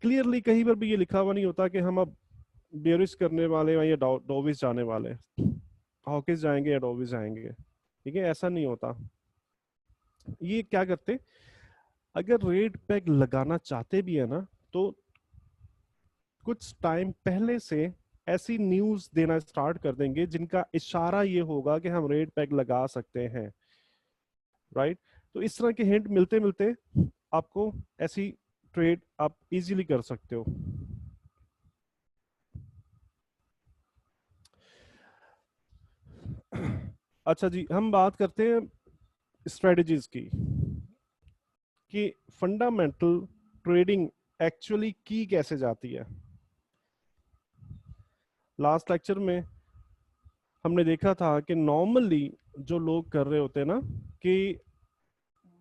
क्लियरली कहीं पर भी ये लिखा हुआ नहीं होता कि हम अब बेरिश करने वाले हैं या डोविस जाने वाले हैं, हॉकिस जाएंगे या डोविस जाएंगे। ठीक है, ऐसा नहीं होता। ये क्या करते, अगर रेट पैग लगाना चाहते भी है ना, तो कुछ टाइम पहले से ऐसी न्यूज देना स्टार्ट कर देंगे जिनका इशारा ये होगा कि हम रेट पैग लगा सकते हैं। राइट, तो इस तरह के हिंट मिलते मिलते आपको ऐसी ट्रेड आप इजीली कर सकते हो। अच्छा जी, हम बात करते हैं स्ट्रेटजीज की कि फंडामेंटल ट्रेडिंग एक्चुअली की कैसे जाती है। लास्ट लेक्चर में हमने देखा था कि नॉर्मली जो लोग कर रहे होते हैं ना, कि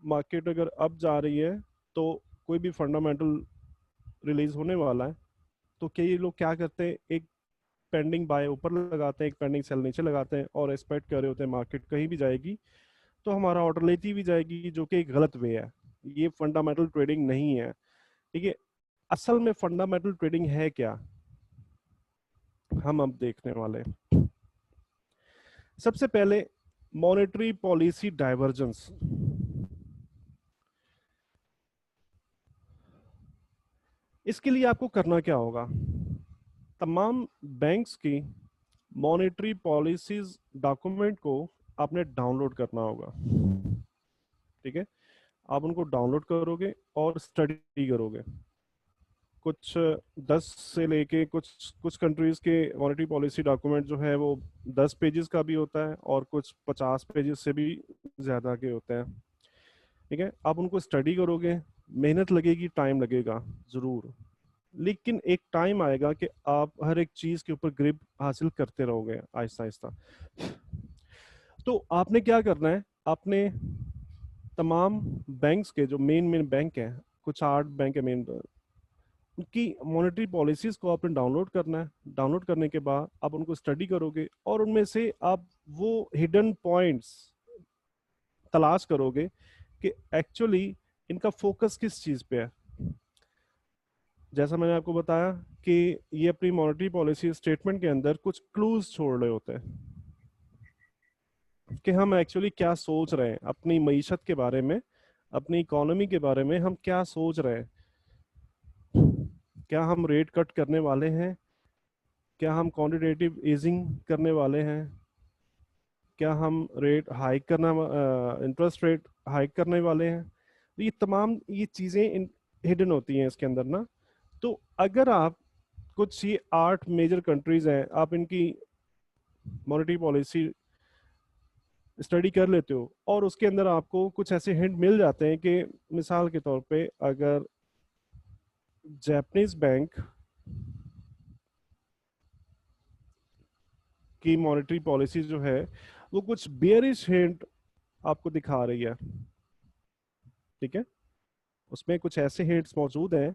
मार्केट अगर अप जा रही है तो कोई भी फंडामेंटल रिलीज होने वाला है, तो कई लोग क्या करते हैं, एक पेंडिंग बाय ऊपर लगाते हैं, एक पेंडिंग सेल नीचे लगाते हैं और एक्सपेक्ट कर रहे होते हैं मार्केट कहीं भी जाएगी तो हमारा ऑर्डर लेती भी जाएगी, जो कि एक गलत वे है। ये फंडामेंटल ट्रेडिंग नहीं है। ठीक है, असल में फंडामेंटल ट्रेडिंग है क्या, हम अब देखने वाले हैं। सबसे पहले मॉनेटरी पॉलिसी डाइवर्जेंस। इसके लिए आपको करना क्या होगा, तमाम बैंक्स की मॉनेटरी पॉलिसीज डॉक्यूमेंट को आपने डाउनलोड करना होगा। ठीक है, आप उनको डाउनलोड करोगे और स्टडी करोगे। कुछ 10 से लेके कुछ कुछ कंट्रीज के मॉनेटरी पॉलिसी डॉक्यूमेंट जो है वो 10 पेजेस का भी होता है और कुछ 50 पेजेस से भी ज्यादा के होते हैं। ठीक है, आप उनको स्टडी करोगे, मेहनत लगेगी, टाइम लगेगा जरूर, लेकिन एक टाइम आएगा कि आप हर एक चीज के ऊपर ग्रिप हासिल करते रहोगे आहिस्ता आहिस्ता। तो आपने क्या करना है, आपने तमाम बैंक्स के जो मेन मेन बैंक हैं, कुछ 8 बैंक है मेन, उनकी मॉनेटरी पॉलिसीज को आपने डाउनलोड करना है। डाउनलोड करने के बाद आप उनको स्टडी करोगे और उनमें से आप वो हिडन पॉइंट्स तलाश करोगे कि एक्चुअली इनका फोकस किस चीज पे है। जैसा मैंने आपको बताया कि ये अपनी मॉनेटरी पॉलिसी स्टेटमेंट के अंदर कुछ क्लूज छोड़ रहे होते हैं कि हम एक्चुअली क्या सोच रहे हैं अपनी मईशत के बारे में, अपनी इकोनॉमी के बारे में हम क्या सोच रहे हैं। क्या हम रेट कट करने वाले हैं, क्या हम क्वांटिटेटिव ईजिंग करने वाले हैं, क्या हम रेट हाइक करना, इंटरेस्ट रेट हाइक करने वाले हैं। तो ये तमाम ये चीज़ें हिडन होती हैं इसके अंदर ना। तो अगर आप कुछ ये 8 मेजर कंट्रीज हैं, आप इनकी मॉनेटरी पॉलिसी स्टडी कर लेते हो और उसके अंदर आपको कुछ ऐसे हिंट मिल जाते हैं कि मिसाल के तौर पे अगर जापानीज बैंक की मॉनेटरी पॉलिसी जो है वो कुछ बेयरिश हिंट आपको दिखा रही है। ठीक है, उसमें कुछ ऐसे हिंट्स मौजूद हैं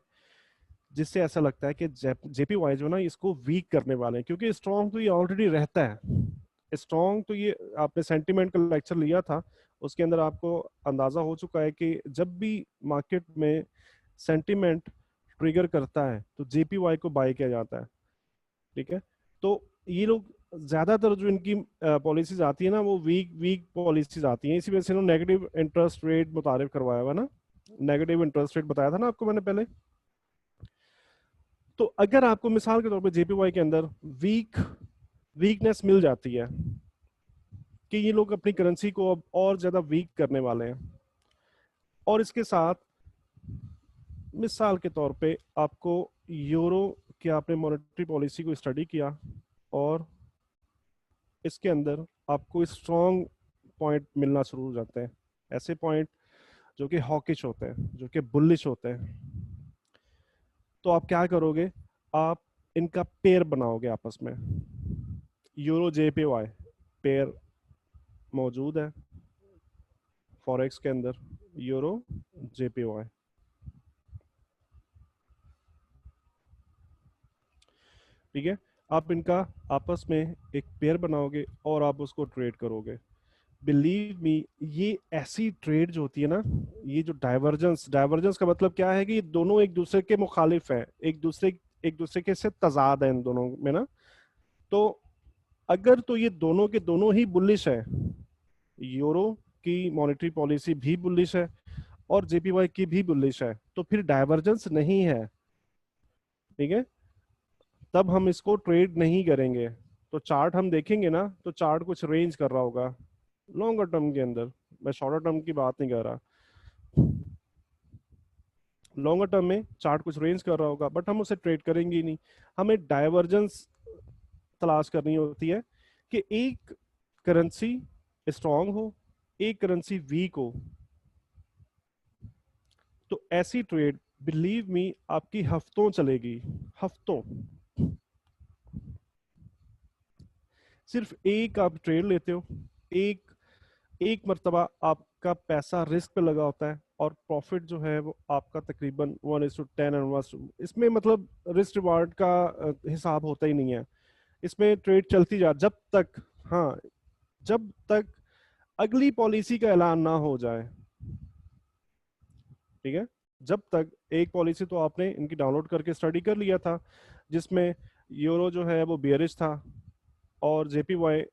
जिससे ऐसा लगता है कि जेपीवाई जो ना इसको वीक करने वाले हैं, क्योंकि स्ट्रॉन्ग तो ये ऑलरेडी रहता है। स्ट्रॉन्ग तो ये आपने सेंटिमेंट का लेक्चर लिया था, उसके अंदर आपको अंदाजा हो चुका है कि जब भी मार्केट में सेंटिमेंट ट्रिगर करता है तो जेपीवाई को बाय किया जाता है। ठीक है, तो ये लोग ज्यादातर जो इनकी पॉलिसीज आती है ना वो वीक वीक पॉलिसीज आती हैं, इसी वजह से इन्होंने नेगेटिव इंटरेस्ट रेट मुतारिफ करवाया हुआ ना, नेगेटिव इंटरेस्ट रेट बताया था ना आपको मैंने पहले। तो अगर आपको मिसाल के तौर पे जेपीवाई के अंदर वीकनेस मिल जाती है कि ये लोग अपनी करेंसी को अब और ज्यादा वीक करने वाले हैं, और इसके साथ मिसाल के तौर पे आपको यूरो कि आपने मॉनेटरी पॉलिसी को स्टडी किया और इसके अंदर आपको स्ट्रॉन्ग पॉइंट मिलना शुरू हो जाते हैं, ऐसे पॉइंट जो कि हॉकिश होते हैं, जो कि बुलिश होते हैं। तो आप क्या करोगे, आप इनका पेयर बनाओगे आपस में। यूरो जेपीवाई पेयर मौजूद है फॉरेक्स के अंदर, यूरो जेपीवाई, ठीक है। आप इनका आपस में एक पेयर बनाओगे और आप उसको ट्रेड करोगे। बिलीव मी, ये ऐसी ट्रेड जो होती है ना, ये जो डाइवर्जेंस, डाइवर्जेंस का मतलब क्या है कि ये दोनों एक दूसरे के मुखालिफ है, एक दूसरे के से तजाद है इन दोनों में ना। तो अगर तो ये दोनों के दोनों ही बुलिश है, यूरो की मॉनेटरी पॉलिसी भी बुलिश है और जेपीवाई की भी बुलिश है, तो फिर डाइवर्जेंस नहीं है, ठीक है। तब हम इसको ट्रेड नहीं करेंगे। तो चार्ट हम देखेंगे ना, तो चार्ट कुछ रेंज कर रहा होगा लॉन्गर टर्म के अंदर, मैं शॉर्टर टर्म की बात नहीं कर रहा। लॉन्गर टर्म में चार्ट कुछ रेंज कर रहा होगा, बट हम उसे ट्रेड करेंगे ही नहीं। हमें डाइवर्जेंस तलाश करनी होती है कि एक करेंसी स्ट्रांग हो, एक करेंसी वीक हो। तो ऐसी ट्रेड, बिलीव मी, आपकी हफ्तों चलेगी, हफ्तों। सिर्फ एक आप ट्रेड लेते हो, एक एक मर्तबा आपका पैसा रिस्क पे लगा होता है और प्रॉफिट जो है वो आपका तकरीबन 1:10 एंड 1, इसमें मतलब रिस्क रिवार्ड का हिसाब होता ही नहीं है। इसमें ट्रेड चलती जा जब तक, हाँ, जब तक अगली पॉलिसी का ऐलान ना हो जाए, ठीक है। जब तक एक पॉलिसी तो आपने इनकी डाउनलोड करके स्टडी कर लिया था, जिसमें यूरो जो है वो बेयरिश था और जेपीवाई,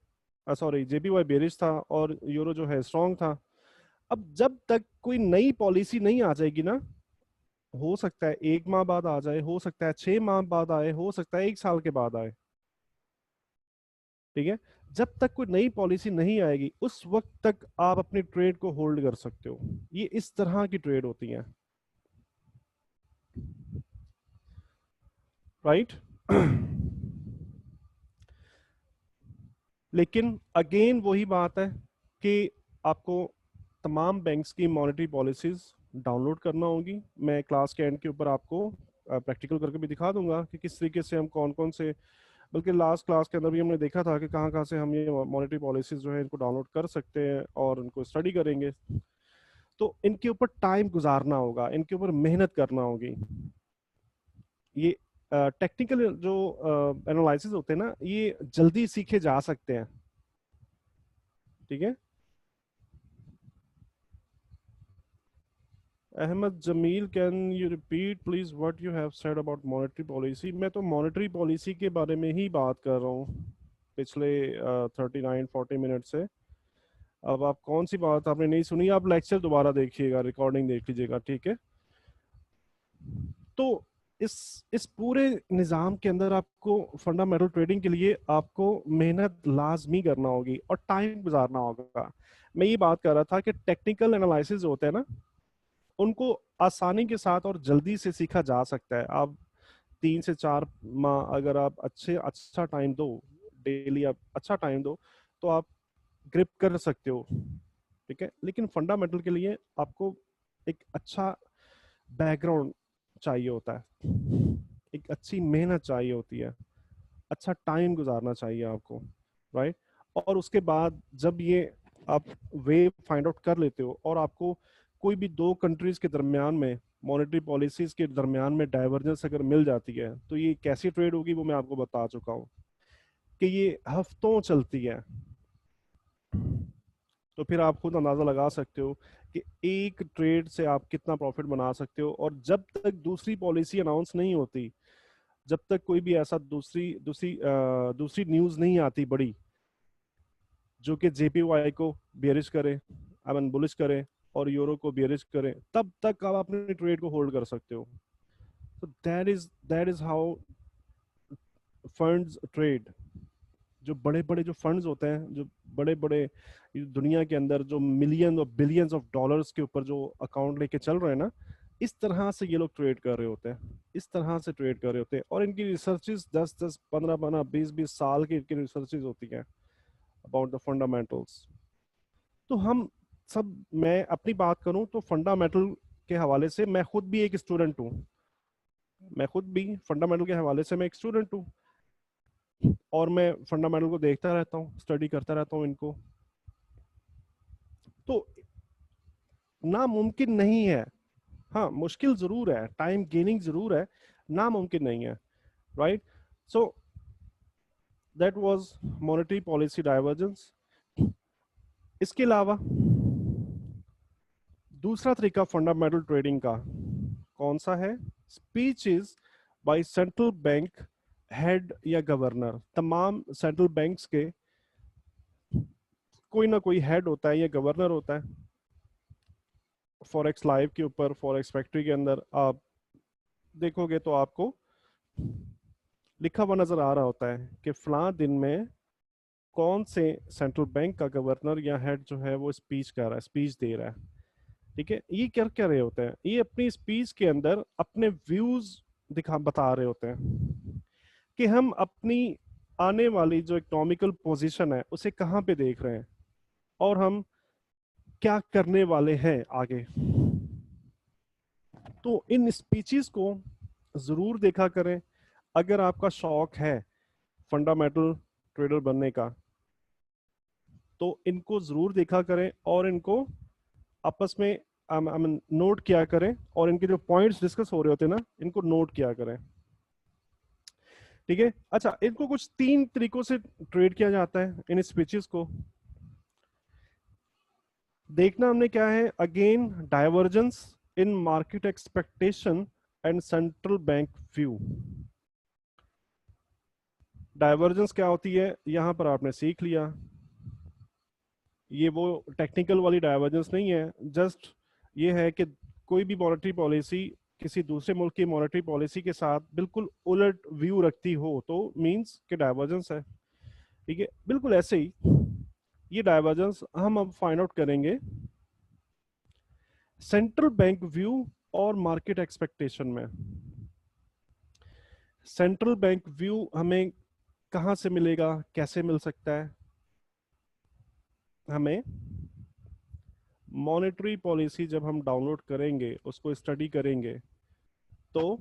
सॉरी, जेपीवाई बेयरिश था और यूरो जो है स्ट्रांग था। अब जब तक कोई नई पॉलिसी नहीं आ जाएगी ना, हो सकता है 1 माह बाद आ जाए, हो सकता है 6 माह बाद आए, हो सकता है 1 साल के बाद आए, ठीक है। जब तक कोई नई पॉलिसी नहीं आएगी उस वक्त तक आप अपनी ट्रेड को होल्ड कर सकते हो। ये इस तरह की ट्रेड होती है, राइट। लेकिन अगेन वही बात है कि आपको तमाम बैंक्स की मॉनेटरी पॉलिसीज डाउनलोड करना होगी। मैं क्लास के एंड के ऊपर आपको प्रैक्टिकल करके भी दिखा दूंगा कि किस तरीके से हम कौन कौन से, बल्कि लास्ट क्लास के अंदर भी हमने देखा था कि कहाँ कहाँ से हम ये मॉनेटरी पॉलिसीज जो है इनको डाउनलोड कर सकते हैं और इनको स्टडी करेंगे। तो इनके ऊपर टाइम गुजारना होगा, इनके ऊपर मेहनत करना होगी। ये टेक्निकल जो एनालिसिस होते हैं ना, ये जल्दी सीखे जा सकते हैं, ठीक है। Ahmad Jamil, can you repeat please what you have said about monetary policy. मैं तो मॉनेटरी पॉलिसी के बारे में ही बात कर रहा हूँ पिछले 39-40 मिनट से। अब आप कौन सी बात आपने नहीं सुनी, आप लेक्चर दोबारा देखिएगा, रिकॉर्डिंग देख लीजिएगा, ठीक है। तो इस पूरे निज़ाम के अंदर आपको फंडामेंटल ट्रेडिंग के लिए आपको मेहनत लाजमी करना होगी और टाइम गुजारना होगा। मैं ये बात कर रहा था कि टेक्निकल एनालिसिस होते हैं ना, उनको आसानी के साथ और जल्दी से सीखा जा सकता है। आप 3 से 4 माह अगर आप अच्छा टाइम दो, डेली आप अच्छा टाइम दो, तो आप ग्रिप कर सकते हो, ठीक है। लेकिन फंडामेंटल के लिए आपको एक अच्छा बैकग्राउंड चाहिए होता है, एक अच्छी मेहनत चाहिए होती है, अच्छा टाइम गुजारना चाहिए आपको, राइट। और उसके बाद जब ये आप वे फाइंड आउट कर लेते हो और आपको कोई भी दो कंट्रीज के दरमियान में, मॉनेटरी पॉलिसीज के दरमियान में डाइवर्जेंस अगर मिल जाती है, तो ये कैसी ट्रेड होगी वो मैं आपको बता चुका हूँ कि ये हफ्तों चलती है। तो फिर आप खुद अंदाजा लगा सकते हो कि एक ट्रेड से आप कितना प्रॉफिट बना सकते हो। और जब तक दूसरी पॉलिसी अनाउंस नहीं होती, जब तक कोई भी ऐसा दूसरी न्यूज नहीं आती बड़ी जो कि जेपीवाई को बियरिश करे, आई मीन बुलिश करे, और यूरो को बियरिश करे, तब तक आप अपने ट्रेड को होल्ड कर सकते हो। तो that is how funds trade. जो बड़े बड़े जो फंड्स होते हैं, जो बड़े बड़े दुनिया के अंदर जो मिलियन और बिलियंस ऑफ डॉलर्स के ऊपर जो अकाउंट लेके चल रहे हैं ना, इस तरह से ये लोग ट्रेड कर रहे होते हैं, इस तरह से ट्रेड कर रहे होते हैं, और इनकी रिसर्चेस 10-10, 15-15, 20-20 साल की इनकी रिसर्चेस होती हैं अबाउट द फंडामेंटल्स। तो हम सब, मैं अपनी बात करूं तो फंडामेंटल के हवाले से मैं खुद भी एक स्टूडेंट हूं, मैं खुद भी फंडामेंटल के हवाले से मैं एक स्टूडेंट हूं, और मैं फंडामेंटल को देखता रहता हूं, स्टडी करता रहता हूं इनको। तो नामुमकिन नहीं है, हाँ मुश्किल जरूर है, टाइम गेनिंग जरूर है, नामुमकिन नहीं है, right. So that was monetary policy divergence. इसके अलावा दूसरा तरीका फंडामेंटल ट्रेडिंग का कौन सा है? Speech is by central bank head या गवर्नर। तमाम सेंट्रल बैंक्स के कोई ना कोई हेड होता है या गवर्नर होता है। फॉरेक्स लाइव के ऊपर, फॉरेक्स फैक्ट्री के अंदर आप देखोगे तो आपको लिखा हुआ नजर आ रहा होता है कि फलां दिन में कौन से सेंट्रल बैंक का गवर्नर या हेड जो है वो स्पीच कर रहा है, स्पीच दे रहा है। ठीक है, ये क्या क्या रहे होते हैं? ये अपनी स्पीच के अंदर अपने व्यूज दिखा बता रहे होते हैं कि हम अपनी आने वाली जो इकोनॉमिकल पोजीशन है उसे कहाँ पे देख रहे हैं, और हम क्या करने वाले हैं आगे। तो इन स्पीचेस को जरूर देखा करें अगर आपका शौक है फंडामेंटल ट्रेडर बनने का, तो इनको जरूर देखा करें और इनको आपस में नोट किया करें, और इनके जो पॉइंट्स डिस्कस हो रहे होते हैं ना, इनको नोट किया करें। ठीक है, अच्छा, इनको कुछ 3 तरीकों से ट्रेड किया जाता है इन स्पीचेस को। देखना हमने क्या है, again divergence in market expectation and central bank view. Divergence क्या होती है यहां पर आपने सीख लिया, ये वो टेक्निकल वाली डाइवर्जेंस नहीं है, जस्ट ये है कि कोई भी मॉनेटरी पॉलिसी किसी दूसरे मुल्क की मॉनेटरी पॉलिसी के साथ बिल्कुल उलट व्यू रखती हो तो मींस कि डाइवर्जेंस है। ठीक है, बिल्कुल ऐसे ही ये डाइवर्जेंस हम अब फाइंड आउट करेंगे सेंट्रल बैंक व्यू और मार्केट एक्सपेक्टेशन में। सेंट्रल बैंक व्यू हमें कहां से मिलेगा, कैसे मिल सकता है? हमें मॉनेटरी पॉलिसी जब हम डाउनलोड करेंगे, उसको स्टडी करेंगे, तो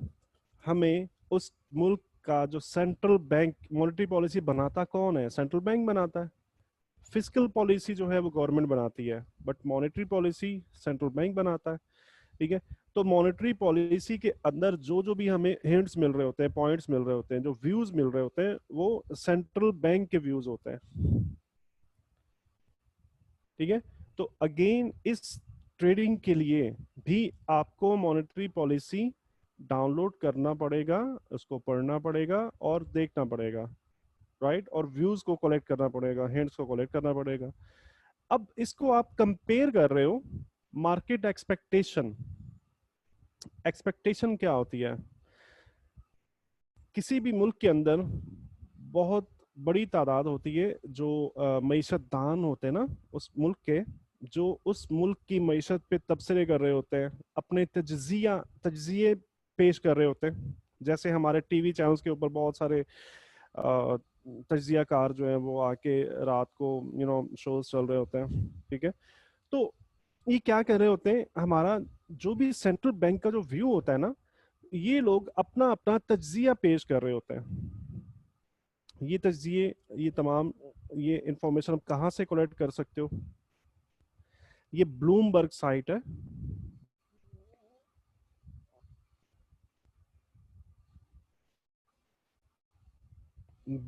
हमें उस मुल्क का जो सेंट्रल बैंक, मॉनेटरी पॉलिसी बनाता कौन है? सेंट्रल बैंक बनाता है। फिस्कल पॉलिसी जो है वो गवर्नमेंट बनाती है, but monetary policy central bank बनाता है। ठीक है, तो मॉनेटरी पॉलिसी के अंदर जो जो भी हमें हिंट्स मिल रहे होते हैं, पॉइंट्स मिल रहे होते हैं, जो व्यूज मिल रहे होते हैं, वो सेंट्रल बैंक के व्यूज होते हैं। ठीक है, तो अगेन इस ट्रेडिंग के लिए भी आपको मॉनेटरी पॉलिसी डाउनलोड करना पड़ेगा, उसको पढ़ना पड़ेगा और देखना पड़ेगा, राइट, और व्यूज को कलेक्ट करना पड़ेगा, हिंट्स को कलेक्ट करना पड़ेगा। अब इसको आप कंपेयर कर रहे हो मार्केट एक्सपेक्टेशन। एक्सपेक्टेशन क्या होती है? किसी भी मुल्क के अंदर बहुत बड़ी तादाद होती है जो मईशत दान होते हैं ना उस मुल्क के, जो उस मुल्क की मईशत पे तबसरे कर रहे होते हैं, अपने तज्जिए पेश कर रहे होते हैं। जैसे हमारे टीवी चैनल्स के ऊपर बहुत सारे तज्जिया कार जो है वो आके रात को शोज चल रहे होते हैं। ठीक है, तो ये क्या कर रहे होते हैं, हमारा जो भी सेंट्रल बैंक का जो व्यू होता है ना, ये लोग अपना अपना तज्जिया पेश कर रहे होते हैं। ये तज्जिए, ये तमाम, ये इंफॉर्मेशन आप कहाँ से कलेक्ट कर सकते हो? ये ब्लूमबर्ग साइट है,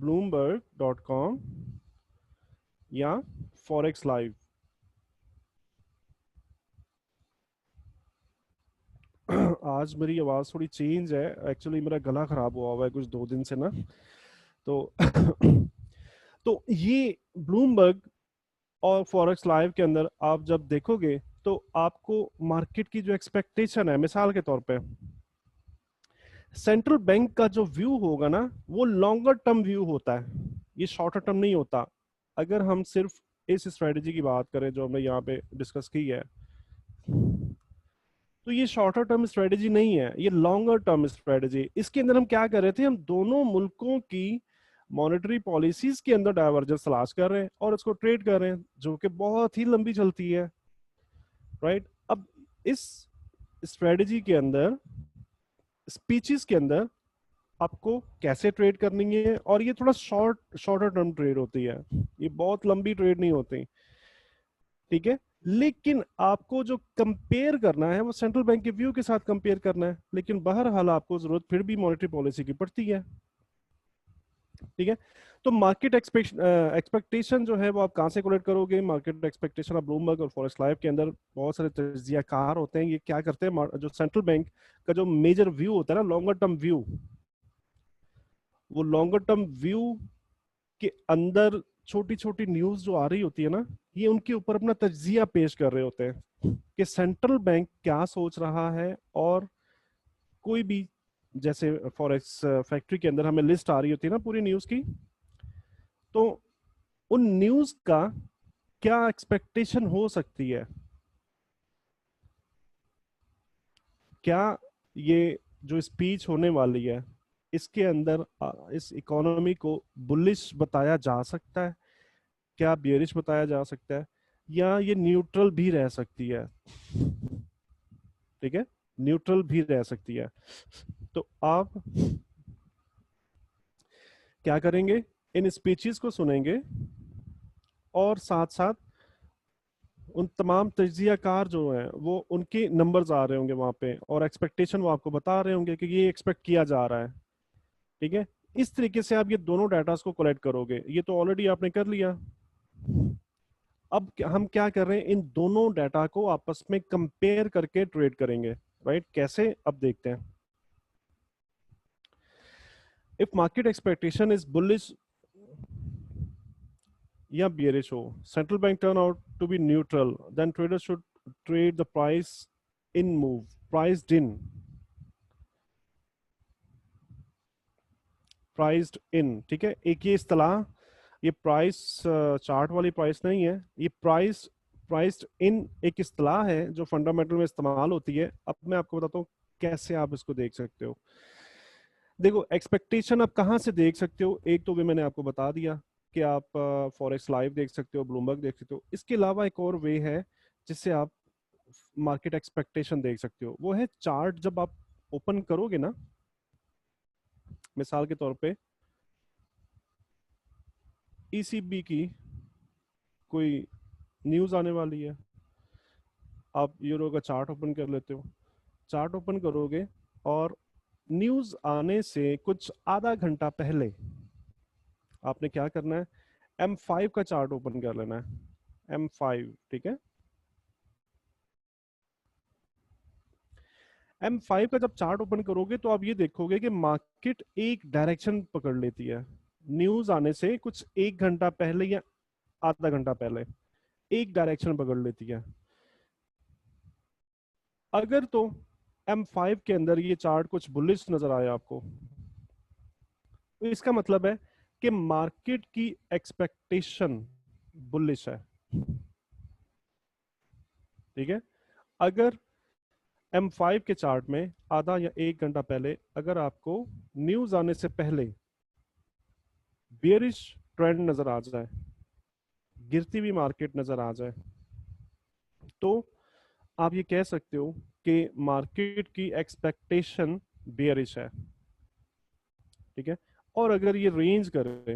bloomberg.com या फॉरेक्स लाइव। आज मेरी आवाज़ थोड़ी चेंज है, एक्चुअली मेरा गला खराब हुआ हुआ है कुछ 2 दिन से ना, तो तो ये ब्लूमबर्ग और फॉरेक्स लाइव के अंदर आप जब देखोगे तो आपको मार्केट की जो एक्सपेक्टेशन है, मिसाल के तौर पे सेंट्रल बैंक का जो व्यू होगा ना, वो लॉन्गर टर्म व्यू होता है, ये शॉर्टर टर्म नहीं होता। अगर हम सिर्फ इस स्ट्रेटेजी की बात करें जो हमने यहाँ पे डिस्कस की है, तो ये शॉर्टर टर्म स्ट्रेटेजी नहीं है, ये लॉन्गर टर्म स्ट्रेटेजी। इसके अंदर हम क्या कर रहे थे, हम दोनों मुल्कों की मॉनेटरी पॉलिसीज के अंदर डाइवर्जेंस तलाश कर रहे हैं और इसको ट्रेड कर रहे हैं, जो कि बहुत ही लंबी चलती है, राइट। अब इस स्ट्रेटेजी के अंदर, स्पीचेस के अंदर आपको कैसे ट्रेड करनी है, और ये थोड़ा शॉर्टर टर्म ट्रेड होती है, ये बहुत लंबी ट्रेड नहीं होती, ठीक है। लेकिन आपको जो कंपेयर करना है वो सेंट्रल बैंक के व्यू के साथ कंपेयर करना है, लेकिन बहरहाल आपको जरूरत फिर भी मॉनेटरी पॉलिसी की पड़ती है, ठीक है। तो मार्केट एक्सपेक्टेशन जो है वो आप कहाँ से कोलेक्ट करोगे? मार्केट एक्सपेक्टेशन आप ब्लूमबर्ग और फॉरेस्ट लाइव के अंदर बहुत सारे तज्जियाकार होते हैं, ये क्या करते हैं, जो सेंट्रल बैंक का जो मेजर व्यू होता है ना, लॉन्गर टर्म व्यू, वो लॉन्गर टर्म व्यू के अंदर छोटी छोटी न्यूज जो आ रही होती है ना, ये उनके ऊपर अपना तज्जिया पेश कर रहे होते हैं कि सेंट्रल बैंक क्या सोच रहा है। और कोई भी, जैसे फॉरेक्स फैक्ट्री के अंदर हमें लिस्ट आ रही होती है ना पूरी न्यूज की, तो उन न्यूज का क्या एक्सपेक्टेशन हो सकती है, क्या ये जो स्पीच होने वाली है इसके अंदर इस इकोनॉमी को बुलिश बताया जा सकता है, क्या बियरिश बताया जा सकता है, या ये न्यूट्रल भी रह सकती है, ठीक है, न्यूट्रल भी रह सकती है। तो आप क्या करेंगे, इन स्पीचेस को सुनेंगे और साथ साथ उन तमाम तज्जियाकार जो हैं वो उनके नंबर्स आ रहे होंगे वहां पे, और एक्सपेक्टेशन वो आपको बता रहे होंगे कि ये एक्सपेक्ट किया जा रहा है, ठीक है। इस तरीके से आप ये दोनों डाटास को कलेक्ट करोगे, ये तो ऑलरेडी आपने कर लिया। अब हम क्या कर रहे हैं, इन दोनों डाटा को आपस में कंपेयर करके ट्रेड करेंगे, राइट। कैसे, अब देखते हैं। If market expectation is bullish या bearish हो, central bank turn out to be neutral, then traders should trade the price in move, priced in, priced in, ठीक है। एक ये इस्तेलाह, ये प्राइस चार्ट वाली प्राइस नहीं है, ये प्राइस, प्राइस्ड इन एक इस्तेलाह है जो फंडामेंटल में इस्तेमाल होती है। अब मैं आपको बताता हूँ कैसे आप इसको देख सकते हो। देखो, एक्सपेक्टेशन आप कहाँ से देख सकते हो, एक तो भी मैंने आपको बता दिया कि आप फॉरेक्स लाइव देख सकते हो, ब्लूमबर्ग देख सकते हो। इसके अलावा एक और वे है जिससे आप मार्केट एक्सपेक्टेशन देख सकते हो, वो है चार्ट। जब आप ओपन करोगे ना, मिसाल के तौर पे ईसीबी की कोई न्यूज आने वाली है, आप यूरो का चार्ट ओपन कर लेते हो, चार्ट ओपन करोगे और न्यूज आने से कुछ आधा घंटा पहले आपने क्या करना है, M5 का चार्ट ओपन कर लेना है, M5, ठीक है। M5 का जब चार्ट ओपन करोगे तो आप ये देखोगे कि मार्केट एक डायरेक्शन पकड़ लेती है न्यूज आने से कुछ एक घंटा पहले या आधा घंटा पहले, एक डायरेक्शन पकड़ लेती है। अगर तो M5 के अंदर ये चार्ट कुछ बुलिश नजर आया आपको, तो इसका मतलब है कि मार्केट की एक्सपेक्टेशन बुलिश है, ठीक है। अगर M5 के चार्ट में आधा या एक घंटा पहले अगर आपको न्यूज आने से पहले बियरिश ट्रेंड नजर आ जाए, गिरती हुई मार्केट नजर आ जाए, तो आप ये कह सकते हो कि मार्केट की एक्सपेक्टेशन बियरिश है, ठीक है। और अगर ये रेंज करे,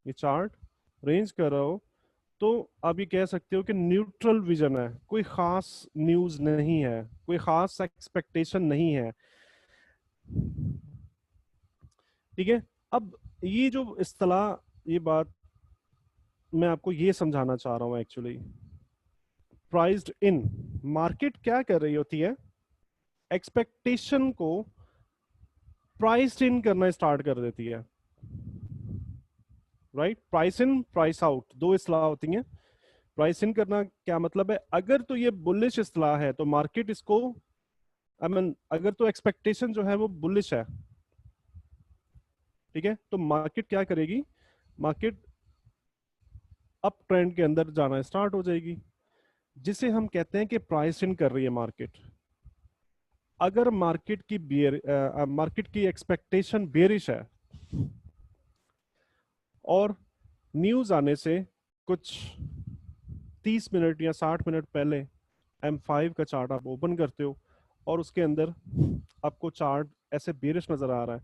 ये चार्ट रेंज कर रहा हो, तो आप ये कह सकते हो कि न्यूट्रल विजन है, कोई खास न्यूज नहीं है, कोई खास एक्सपेक्टेशन नहीं है, ठीक है। अब ये जो इस्तेलाह, ये बात मैं आपको ये समझाना चाह रहा हूं एक्चुअली, प्राइस्ड इन, मार्केट क्या कर रही होती है, एक्सपेक्टेशन को प्राइस्ड इन करना स्टार्ट कर देती है, right. Price in price out दो इस्तेलाह होती हैं। प्राइस इन करना क्या मतलब है, अगर तो ये बुलिश इस्तेलाह है तो मार्केट इसको, आई मीन अगर तो एक्सपेक्टेशन जो है वो बुलिश है, ठीक है, तो मार्केट क्या करेगी, मार्केट अप ट्रेंड के अंदर जाना स्टार्ट हो जाएगी, जिसे हम कहते हैं कि प्राइस इन कर रही है मार्केट, अगर मार्केट की एक्सपेक्टेशन बेरिश है और न्यूज आने से कुछ 30 मिनट या 60 मिनट पहले M5 का चार्ट आप ओपन करते हो और उसके अंदर आपको चार्ट ऐसे बेरिश नजर आ रहा है,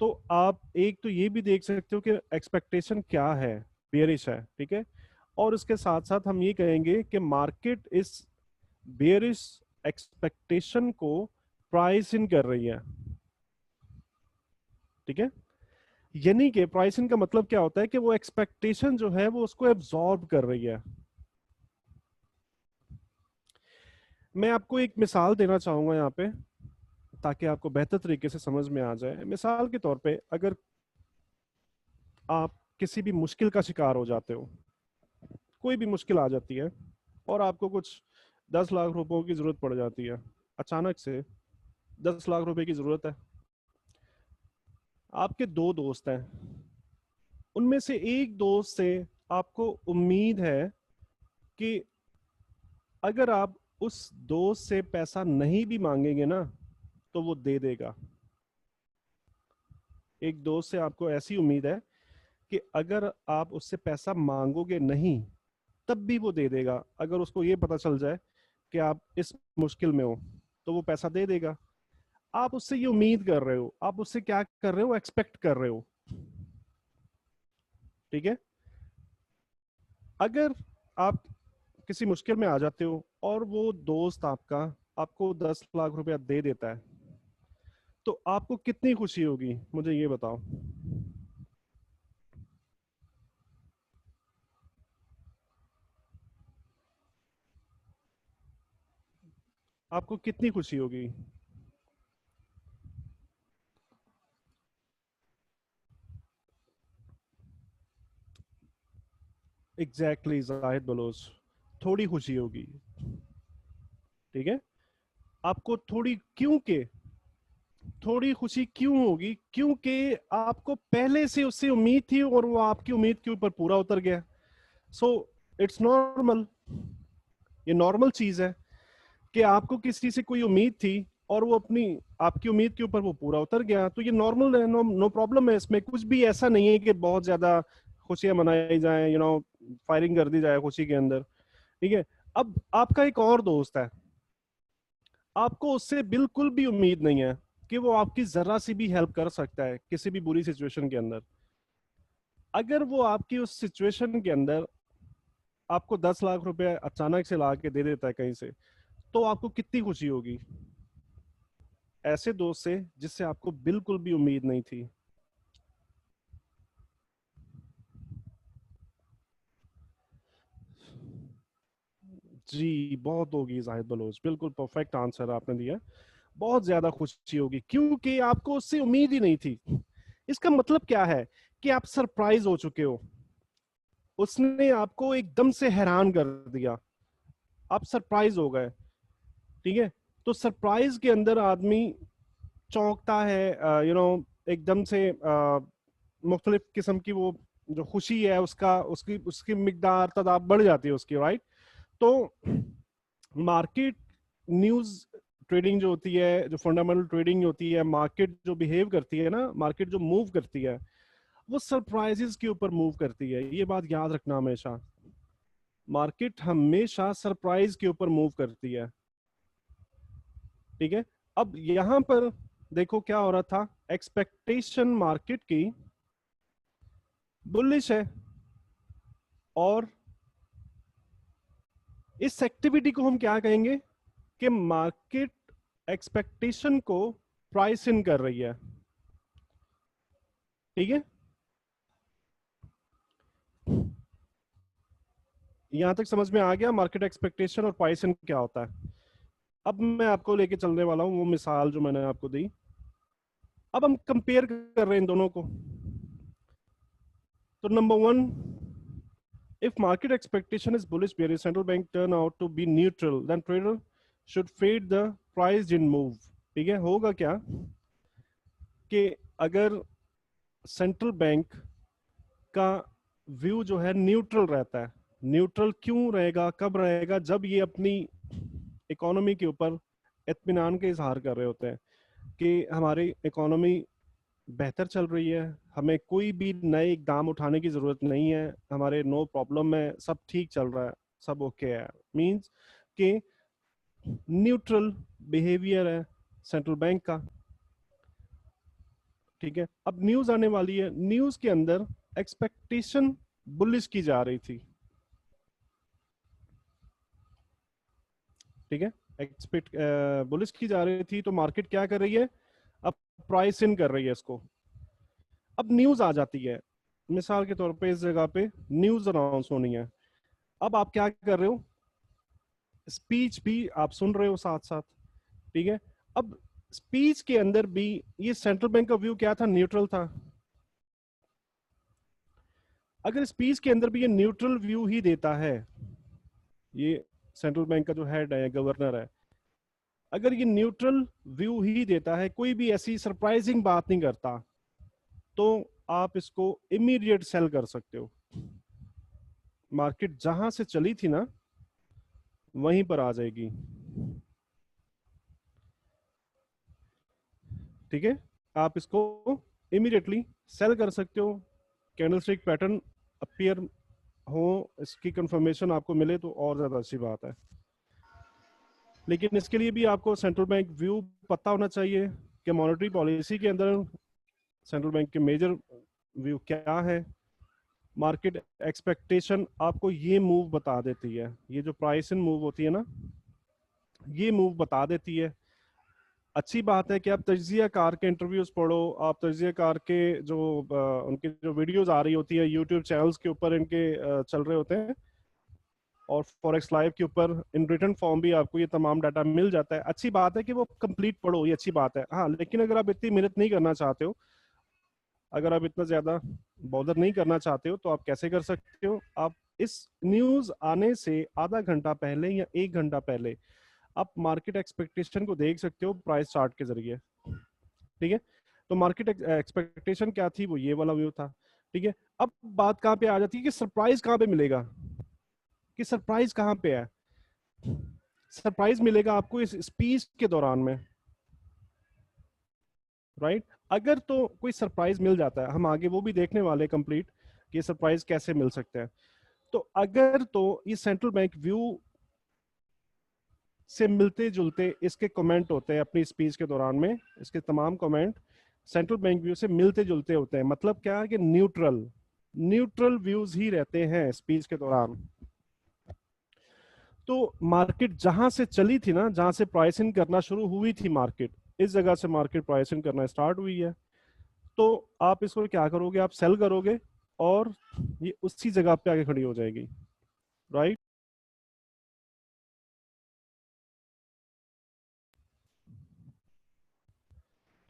तो आप एक तो ये भी देख सकते हो कि एक्सपेक्टेशन क्या है, बेरिश है, ठीक है। और उसके साथ साथ हम ये कहेंगे कि मार्केट इस बेरिश एक्सपेक्टेशन को प्राइस इन कर रही है, ठीक है। यानी कि प्राइस इन का मतलब क्या होता है कि वो एक्सपेक्टेशन जो है वो उसको एब्जॉर्ब कर रही है। मैं आपको एक मिसाल देना चाहूंगा यहाँ पे ताकि आपको बेहतर तरीके से समझ में आ जाए। मिसाल के तौर पे अगर आप किसी भी मुश्किल का शिकार हो जाते हो, कोई भी मुश्किल आ जाती है और आपको कुछ 10 लाख रुपयों की जरूरत पड़ जाती है, अचानक से 10 लाख रुपए की जरूरत है। आपके दो दोस्त हैं, उनमें से एक दोस्त से आपको उम्मीद है कि अगर आप उस दोस्त से पैसा नहीं भी मांगेंगे ना तो वो दे देगा। एक दोस्त से आपको ऐसी उम्मीद है कि अगर आप उससे पैसा मांगोगे नहीं तब भी वो दे देगा, अगर उसको ये पता चल जाए कि आप इस मुश्किल में हो तो वो पैसा दे देगा। आप उससे ये उम्मीद कर रहे हो, आप उससे क्या कर रहे हो, एक्सपेक्ट कर रहे हो, ठीक है। अगर आप किसी मुश्किल में आ जाते हो और वो दोस्त आपका आपको 10 लाख रुपया दे देता है तो आपको कितनी खुशी होगी, मुझे ये बताओ। आपको कितनी खुशी होगी? एग्जैक्टली exactly, जाहिद बलोच, थोड़ी खुशी होगी, ठीक है। आपको थोड़ी, क्योंकि थोड़ी खुशी क्यों होगी, क्योंकि आपको पहले से उससे उम्मीद थी और वो आपकी उम्मीद के ऊपर पूरा उतर गया। सो इट्स नॉर्मल, ये नॉर्मल चीज है कि आपको किसी से कोई उम्मीद थी और वो अपनी आपकी उम्मीद के ऊपर वो पूरा उतर गया, तो ये नॉर्मल है, नो नो प्रॉब्लम है इसमें। कुछ भी ऐसा नहीं है कि बहुत ज्यादा खुशियां मनाई जाएं, फायरिंग कर दी जाए खुशी के अंदर, ठीक है। अब आपका एक और दोस्त है, आपको उससे बिल्कुल भी उम्मीद नहीं है कि वो आपकी जरा सी भी हेल्प कर सकता है किसी भी बुरी सिचुएशन के अंदर। अगर वो आपकी उस सिचुएशन के अंदर आपको 10 लाख रुपए अचानक से ला के दे देता है कहीं से, तो आपको कितनी खुशी होगी, ऐसे दोस्त से जिससे आपको बिल्कुल भी उम्मीद नहीं थी। जी बहुत होगी जाहिद बलोच, बिल्कुल परफेक्ट आंसर आपने दिया। बहुत ज्यादा खुशी होगी क्योंकि आपको उससे उम्मीद ही नहीं थी। इसका मतलब क्या है कि आप सरप्राइज हो चुके हो, उसने आपको एकदम से हैरान कर दिया, आप सरप्राइज हो गए, ठीक है। तो सरप्राइज के अंदर आदमी चौंकता है, एकदम से मुख्तलिफ किस्म की वो जो खुशी है उसका उसकी उसकी मिकदार तादाद बढ़ जाती है उसकी, राइट। तो मार्केट न्यूज ट्रेडिंग जो होती है, जो फंडामेंटल ट्रेडिंग होती है, मार्केट जो बिहेव करती है ना, मार्केट जो मूव करती है वो सरप्राइजेस के ऊपर मूव करती है, ये बात याद रखना हमेशा। मार्केट हमेशा सरप्राइज के ऊपर मूव करती है, ठीक है। अब यहां पर देखो क्या हो रहा था, एक्सपेक्टेशन मार्केट की बुलिश है और इस एक्टिविटी को हम क्या कहेंगे कि मार्केट एक्सपेक्टेशन को प्राइस इन कर रही है, ठीक है। यहां तक समझ में आ गया मार्केट एक्सपेक्टेशन और प्राइस इन क्या होता है। अब मैं आपको लेके चलने वाला हूं वो मिसाल जो मैंने आपको दी। अब हम कंपेयर कर रहे हैं इन दोनों को। तो number one, if market expectation is bullish bearish, central bank turn out to be neutral, then trader should fade the price in move, ठीक है। होगा क्या कि अगर सेंट्रल बैंक का व्यू जो है न्यूट्रल रहता है, न्यूट्रल क्यों रहेगा, कब रहेगा, जब ये अपनी इकोनॉमी के ऊपर इत्मीनान के इजहार कर रहे होते हैं कि हमारी इकोनॉमी बेहतर चल रही है, हमें कोई भी नए इकदाम उठाने की ज़रूरत नहीं है, हमारे नो प्रॉब्लम है, सब ठीक चल रहा है, सब ओके है। मींस कि न्यूट्रल बिहेवियर है सेंट्रल बैंक का। ठीक है, अब न्यूज़ आने वाली है, न्यूज़ के अंदर एक्सपेक्टेशन बुलिश की जा रही थी। ठीक है, एक्सपेक्ट बुलिश की जा रही थी, तो मार्केट क्या कर रही है, अब प्राइस इन कर रही है इसको। अब न्यूज़ आ जाती है, मिसाल के तौर पे इस जगह पे न्यूज़ अनाउंस होनी है, अब आप क्या कर रहे हो, स्पीच भी आप सुन रहे हो साथ साथ। ठीक है, अब स्पीच के अंदर भी ये सेंट्रल बैंक का व्यू क्या था, न्यूट्रल था। अगर स्पीच के अंदर भी ये न्यूट्रल व्यू ही देता है, ये सेंट्रल बैंक का जो हेड है, गवर्नर है, अगर ये न्यूट्रल व्यू ही देता है, कोई भी ऐसी सरप्राइजिंग बात नहीं करता, तो आप इसको इमीडिएट सेल कर सकते हो। मार्केट जहां से चली थी ना, वहीं पर आ जाएगी। ठीक है, आप इसको इमीडिएटली सेल कर सकते हो। कैंडलस्टिक पैटर्न अपीयर हो, इसकी कंफर्मेशन आपको मिले तो और ज्यादा अच्छी बात है। लेकिन इसके लिए भी आपको सेंट्रल बैंक व्यू पता होना चाहिए कि मॉनेटरी पॉलिसी के अंदर सेंट्रल बैंक के मेजर व्यू क्या है। मार्केट एक्सपेक्टेशन आपको ये मूव बता देती है, ये जो प्राइस इन मूव होती है ना, ये मूव बता देती है। अच्छी बात है कि आप तज्जिया कार के इंटरव्यूज पढ़ो, आप तज्जिया कार के जो उनके जो वीडियोस आ रही होती है यूट्यूब चैनल्स के ऊपर इनके चल रहे होते हैं, और फॉरेक्स लाइव के ऊपर इन रिटन फॉर्म भी आपको ये तमाम डाटा मिल जाता है। अच्छी बात है कि वो कंप्लीट पढ़ो, ये अच्छी बात है। हाँ, लेकिन अगर आप इतनी मेहनत नहीं करना चाहते हो, अगर आप इतना ज्यादा बॉदर नहीं करना चाहते हो, तो आप कैसे कर सकते हो, आप इस न्यूज आने से आधा घंटा पहले या एक घंटा पहले आप मार्केट एक्सपेक्टेशन को देख सकते हो प्राइस चार्ट के जरिए। ठीक है, तो मार्केट एक्सपेक्टेशन क्या थी, वो ये वाला व्यू था। ठीक है, अब बात कहाँ पे आ जाती है कि सरप्राइज कहाँ पे मिलेगा, कि सरप्राइज कहाँ पे है। सरप्राइज मिलेगा आपको इस स्पीच के दौरान में, राइट। अगर तो कोई सरप्राइज मिल जाता है, हम आगे वो भी देखने वाले कंप्लीट कि सरप्राइज कैसे मिल सकते हैं। तो अगर तो ये सेंट्रल बैंक व्यू से मिलते जुलते इसके कमेंट होते हैं अपनी स्पीच के दौरान में, इसके तमाम कमेंट सेंट्रल बैंक व्यू से मिलते जुलते होते हैं, मतलब क्या है कि न्यूट्रल न्यूट्रल व्यूज ही रहते हैं स्पीच के दौरान। तो मार्केट जहां से चली थी ना, जहां से प्राइसिंग करना शुरू हुई थी मार्केट, इस जगह से मार्केट प्राइसिंग करना स्टार्ट हुई है, तो आप इसको क्या करोगे, आप सेल करोगे, और ये उसी जगह पे आके खड़ी हो जाएगी, राइट।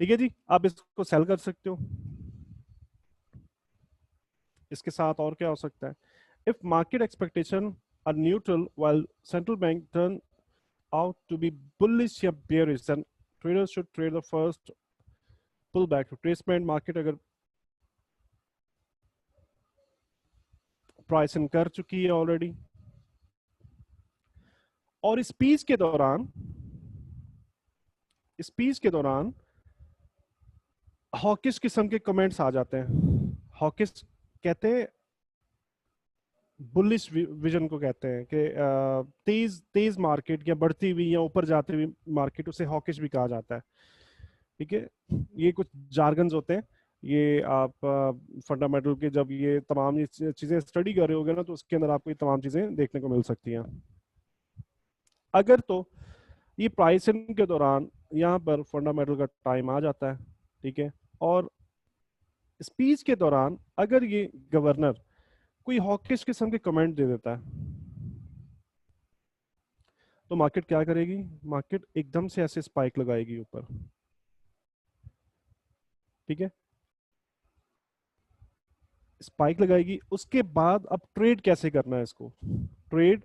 ठीक है जी, आप इसको सेल कर सकते हो। इसके साथ और क्या हो सकता है, if market expectation are neutral while central bank turn out to be bullish या bearish, then traders should trade the first pullback retracement। Market अगर प्राइस इन कर चुकी है ऑलरेडी, और स्पीच के दौरान हॉकिश किस्म के कमेंट्स आ जाते हैं। हॉकिश कहते हैं, बुलिश विजन को कहते हैं कि तेज तेज मार्केट या बढ़ती हुई या ऊपर जाती हुई मार्केट, उसे हॉकिश भी कहा जाता है। ठीक है, ये कुछ जार्गन्स होते हैं, ये आप फंडामेंटल के जब ये तमाम ये चीजें स्टडी कर रहे होगे ना, तो उसके अंदर आपको ये तमाम चीजें देखने को मिल सकती हैं। अगर तो ये प्राइसिंग के दौरान यहाँ पर फंडामेंटल का टाइम आ जाता है, ठीक है, और स्पीच के दौरान अगर ये गवर्नर कोई हॉकिश किस्म के कमेंट दे देता है, तो मार्केट क्या करेगी, मार्केट एकदम से ऐसे स्पाइक लगाएगी ऊपर। ठीक है, स्पाइक लगाएगी, उसके बाद अब ट्रेड कैसे करना है इसको, ट्रेड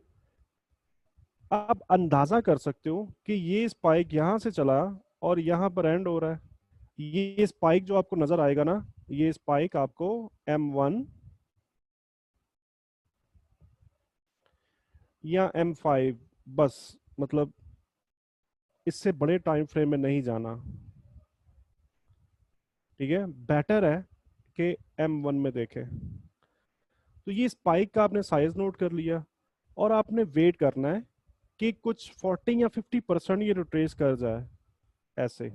आप अंदाजा कर सकते हो कि ये स्पाइक यहां से चला और यहां पर एंड हो रहा है। ये स्पाइक जो आपको नजर आएगा ना, ये स्पाइक आपको M1 या M5, बस मतलब इससे बड़े टाइम फ्रेम में नहीं जाना, ठीक है। बेटर है कि M1 में देखें। तो ये स्पाइक का आपने साइज नोट कर लिया, और आपने वेट करना है कि कुछ 40 या 50% ये रिट्रेस कर जाए ऐसे।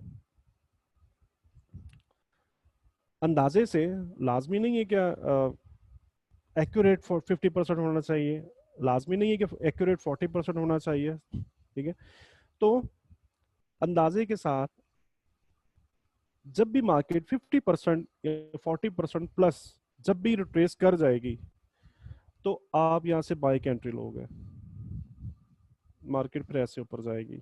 अंदाजे से लाजमी नहीं है क्या एक्यूरेट 50% होना चाहिए, लाजमी नहीं है कि एक्यूरेट 40% होना चाहिए, ठीक है। तो अंदाजे के साथ जब भी मार्केट 50% या 40% प्लस जब भी रिट्रेस कर जाएगी, तो आप यहां से बाइक एंट्री लोगे, मार्केट फिर ऐसे ऊपर जाएगी।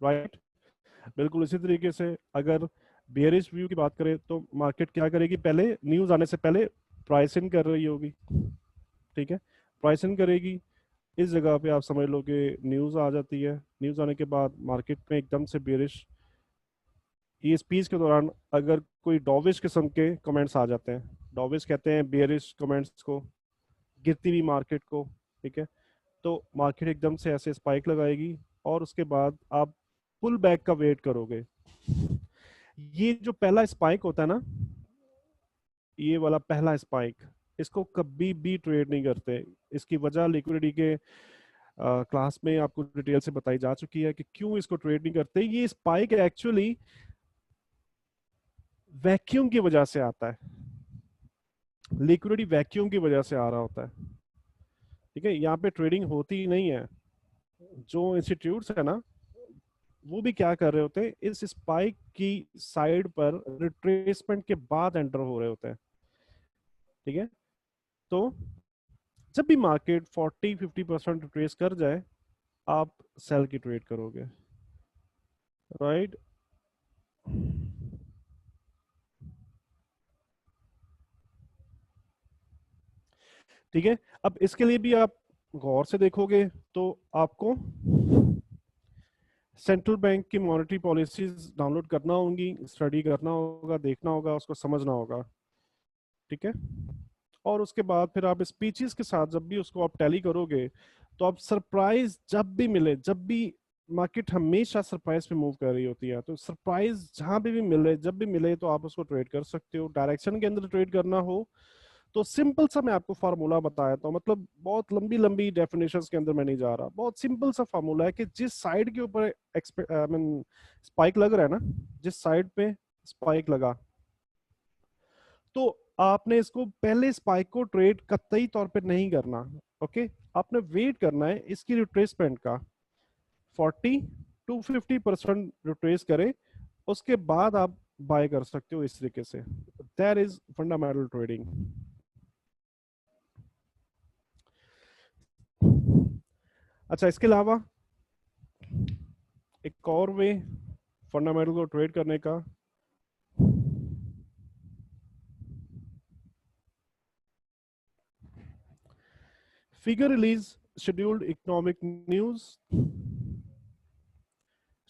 राइट, बिल्कुल इसी तरीके से अगर बेयरिश व्यू की बात करें तो मार्केट क्या करेगी, पहले न्यूज आने से पहले प्राइस इन कर रही होगी, ठीक है। प्राइस इन करेगी, इस जगह पे आप समझ लो कि न्यूज आ जाती है। न्यूज आने के बाद मार्केट में एकदम से बेयरिश, ये स्पीच के दौरान अगर कोई डॉविश किस्म के कमेंट्स आ जाते हैं, डॉविश कहते हैं बेयरिश कमेंट्स को, गिरती हुई मार्केट को, ठीक है, तो मार्केट एकदम से ऐसे स्पाइक लगाएगी, और उसके बाद आप पुल बैक का वेट करोगे। ये जो पहला स्पाइक होता है ना, ये वाला पहला स्पाइक, इसको कभी भी ट्रेड नहीं करते। इसकी वजह लिक्विडिटी के क्लास में आपको डिटेल से बताई जा चुकी है कि क्यों इसको ट्रेड नहीं करते। ये स्पाइक एक्चुअली वैक्यूम की वजह से आता है, लिक्विडिटी वैक्यूम की वजह से आ रहा होता है, ठीक है। यहाँ पे ट्रेडिंग होती ही नहीं है। जो इंस्टीट्यूट्स है ना, वो भी क्या कर रहे होते हैं, इस स्पाइक की साइड पर रिट्रेसमेंट के बाद एंटर हो रहे होते हैं, ठीक है। तो जब भी मार्केट 40-50% रिट्रेस कर जाए, आप सेल की ट्रेड करोगे, राइट। ठीक है, अब इसके लिए भी आप गौर से देखोगे तो आपको सेंट्रल बैंक की मॉनेटरी पॉलिसीज डाउनलोड करना होंगी, स्टडी करना होगा, देखना होगा, उसको समझना होगा, ठीक है। और उसके बाद फिर आप स्पीचेस के साथ जब भी उसको आप टैली करोगे, तो आप सरप्राइज जब भी मिले, जब भी मार्केट हमेशा सरप्राइज पे मूव कर रही होती है, तो सरप्राइज जहां पे भी मिले, जब भी मिले, तो आप उसको ट्रेड कर सकते हो। डायरेक्शन के अंदर ट्रेड करना हो तो सिंपल सा मैं आपको फार्मूला बताया था, मतलब बहुत लंबी लंबी डेफिनेशंस के अंदर मैं नहीं जा रहा, बहुत सिंपल सा फार्मूला है कि जिस साइड के ऊपर स्पाइक लग रहा है ना, जिस साइड पे स्पाइक लगा, तो आपने इसको पहले स्पाइक को ट्रेड कतई तौर पे नहीं करना, ओके। आपने वेट करना है इसकी रिट्रेसमेंट का, 40-50% रिट्रेस करे, उसके बाद आप बाय कर सकते हो इस तरीके से। That is fundamental trading. अच्छा, इसके अलावा एक और वे फंडामेंटल को ट्रेड करने का, figure release scheduled economic news.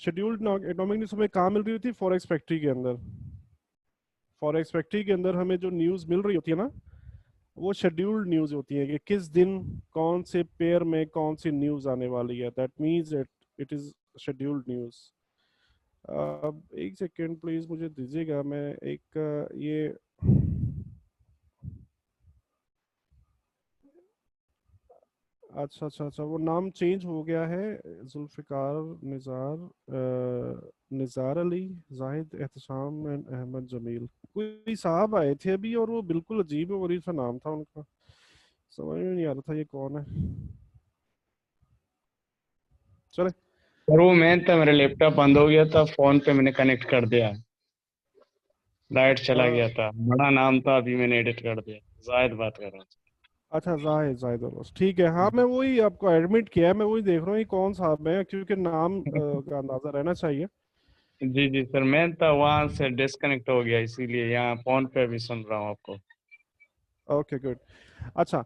Scheduled economic news हमें कहाँ मिल रही होती है, फॉरेक्स फैक्ट्री के अंदर। फॉरेक्स फैक्ट्री के अंदर हमें जो न्यूज मिल रही होती है ना, वो शेड्यूल्ड न्यूज होती है कि किस दिन कौन से पेयर में कौन सी न्यूज आने वाली है। That means it it is scheduled news. अब एक सेकेंड प्लीज मुझे दीजिएगा, मैं एक ये अच्छा अच्छा अच्छा, वो नाम चेंज हो गया है, जुल्फिकार, निज़ार, निज़ार अली, जाहिद, एहतशाम एंड अहमद जमील। कोई साहब आए थे अभी, और वो बिल्कुल अजीब और गरीब सा नाम था उनका, समझ में नहीं आ रहा था ये कौन है। चले। और वो मेन था, मेरा लैपटॉप बंद हो गया था, फोन पे मैंने कनेक्ट कर दिया, लाइट चला गया था, बड़ा नाम था, अभी मैंने एडिट कर दिया। जायद बात कर रहा अच्छा, जाहिद, जाहिद अरबाज, ठीक है। हाँ, मैं हूँ। वही आपको एडमिट किया है, मैं वही देख रहा हूँ ये कौन साहब है, क्योंकि नाम का अंदाजा रहना चाहिए। जी जी सर, मैं था वहां से डिस्कनेक्ट हो गया, इसीलिए यहाँ फोन पे भी सुन रहा हूँ आपको। Okay, good. अच्छा,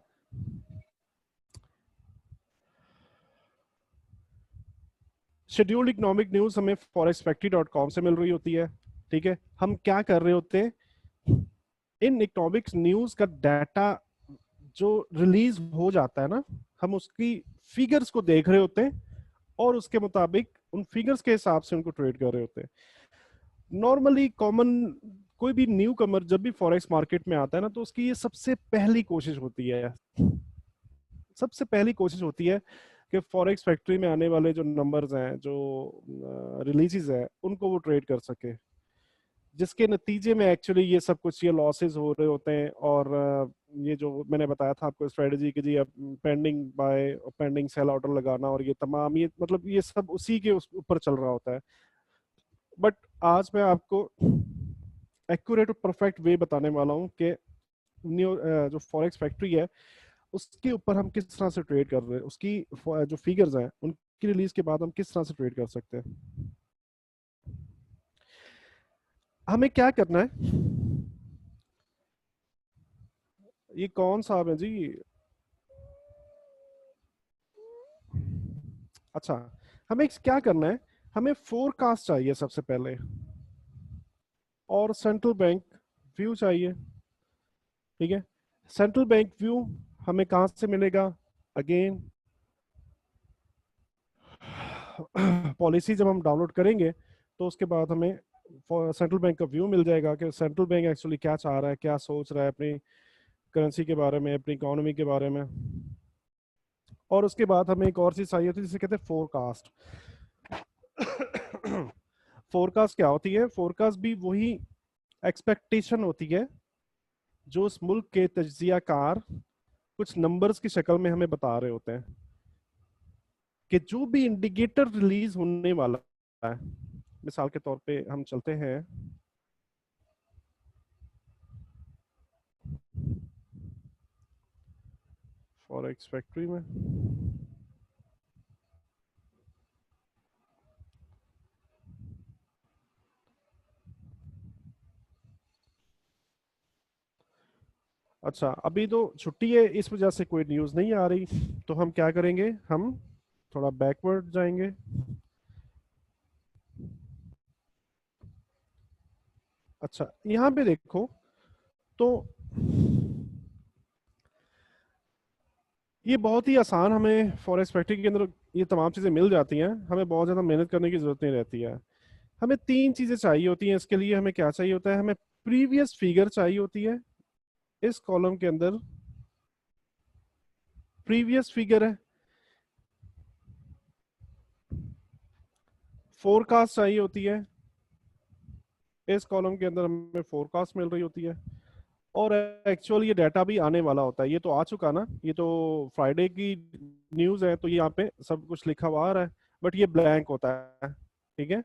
शेड्यूल्ड इकोनॉमिक न्यूज हमें forexfactory.com से मिल रही होती है, ठीक है। हम क्या कर रहे होते हैं, इन इकोनॉमिक्स न्यूज का डाटा जो रिलीज हो जाता है ना, हम उसकी फिगर्स को देख रहे होते हैं और उसके मुताबिक उन फिगर्स के हिसाब से उनको ट्रेड कर रहे होते हैं। नॉर्मली कॉमन कोई भी न्यू कमर जब भी फॉरेक्स मार्केट में आता है ना, तो उसकी ये सबसे पहली कोशिश होती है, सबसे पहली कोशिश होती है कि फॉरेक्स फैक्ट्री में आने वाले जो नंबर्स हैं, जो रिलीजेस हैं, उनको वो ट्रेड कर सके, जिसके नतीजे में एक्चुअली ये सब कुछ ये लॉसेस हो रहे होते हैं। और ये जो मैंने बताया था आपको स्ट्रेटजी की जी, पेंडिंग बाय और पेंडिंग सेल ऑर्डर लगाना, और ये तमाम ये मतलब ये सब उसी के ऊपर चल रहा होता है। बट आज मैं आपको एक्यूरेट और परफेक्ट वे बताने वाला हूँ कि न्यू जो फॉरेक्स फैक्ट्री है उसके ऊपर हम किस तरह से ट्रेड कर रहे हैं, उसकी जो फिगर्स हैं उनकी रिलीज के बाद हम किस तरह से ट्रेड कर सकते हैं। हमें क्या करना है, ये कौन साहब है जी? अच्छा, हमें क्या करना है, हमें फोरकास्ट चाहिए सबसे पहले, और सेंट्रल बैंक व्यू चाहिए। ठीक है, सेंट्रल बैंक व्यू हमें कहां से मिलेगा? अगेन पॉलिसी जब हम डाउनलोड करेंगे तो उसके बाद हमें सेंट्रल बैंक का व्यू मिल जाएगा कि सेंट्रल बैंक एक्चुअली क्या चाह रहा है, क्या सोच रहा है अपनी करेंसी के बारे में, अपनी इकोनॉमी के बारे में। और उसके बाद हमें एक और चीज चाहिए होती है जिसे कहते हैं फोरकास्ट। फोरकास्ट क्या होती है? फोरकास्ट भी वही एक्सपेक्टेशन होती है जो उस मुल्क के तज्जियाकार कुछ नंबर्स की शक्ल में हमें बता रहे होते हैं कि जो भी इंडिकेटर रिलीज होने वाला है। मिसाल के तौर पे हम चलते हैं फॉरेक्स फैक्ट्री में, अच्छा अभी तो छुट्टी है इस वजह से कोई न्यूज़ नहीं आ रही, तो हम क्या करेंगे, हम थोड़ा बैकवर्ड जाएंगे। अच्छा यहाँ पे देखो, तो ये बहुत ही आसान, हमें फॉरेक्स फैक्ट्री के अंदर ये तमाम चीज़ें मिल जाती हैं, हमें बहुत ज़्यादा मेहनत करने की ज़रूरत नहीं रहती है। हमें तीन चीज़ें चाहिए होती हैं इसके लिए। हमें क्या चाहिए होता है? हमें प्रीवियस फिगर चाहिए होती है, इस कॉलम के अंदर प्रीवियस फिगर है। फोरकास्ट चाहिए होती है, इस कॉलम के अंदर हमें फोरकास्ट मिल रही होती है। और एक्चुअल ये डाटा भी आने वाला होता है, ये तो आ चुका ना, ये तो फ्राइडे की न्यूज़ है, तो ये यहाँ पे सब कुछ लिखा हुआ आ रहा है, बट ये ब्लैंक होता है। ठीक है,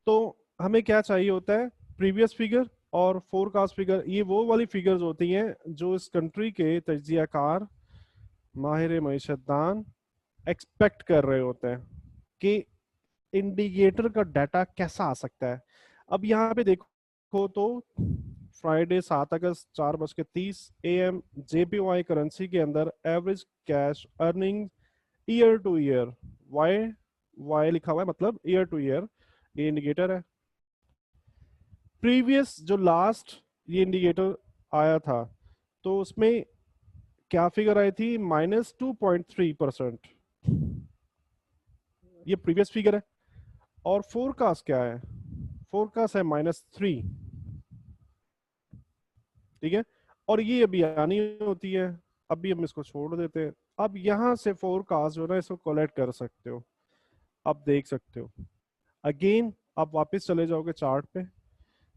तो हमें क्या चाहिए होता है? प्रीवियस फिगर और फोरकास्ट फिगर। ये वो वाली फिगर्स होती हैं जो इस कंट्री के तज्जियाकार, माहिर मईशतदान एक्सपेक्ट कर रहे होते हैं कि इंडिकेटर का डाटा कैसा आ सकता है। अब यहाँ पे देखो तो फ्राइडे 7 अगस्त 4:30 AM JPY करेंसी के अंदर average cash earning year to year, y y लिखा हुआ है, मतलब ईयर टू ईयर ये इंडिकेटर है। प्रीवियस जो लास्ट ये इंडिकेटर आया था, तो उसमें क्या फिगर आई थी? -2.3%। ये प्रीवियस फिगर है। और फोरकास्ट क्या है? फोरकास्ट है -3। ठीक है, और ये अभी आनी होती है, अभी हम इसको छोड़ देते हैं। अब यहाँ से फोरकास्ट जो है ना, इसको कलेक्ट कर सकते हो, आप देख सकते हो। अगेन आप वापस चले जाओगे चार्ट पे,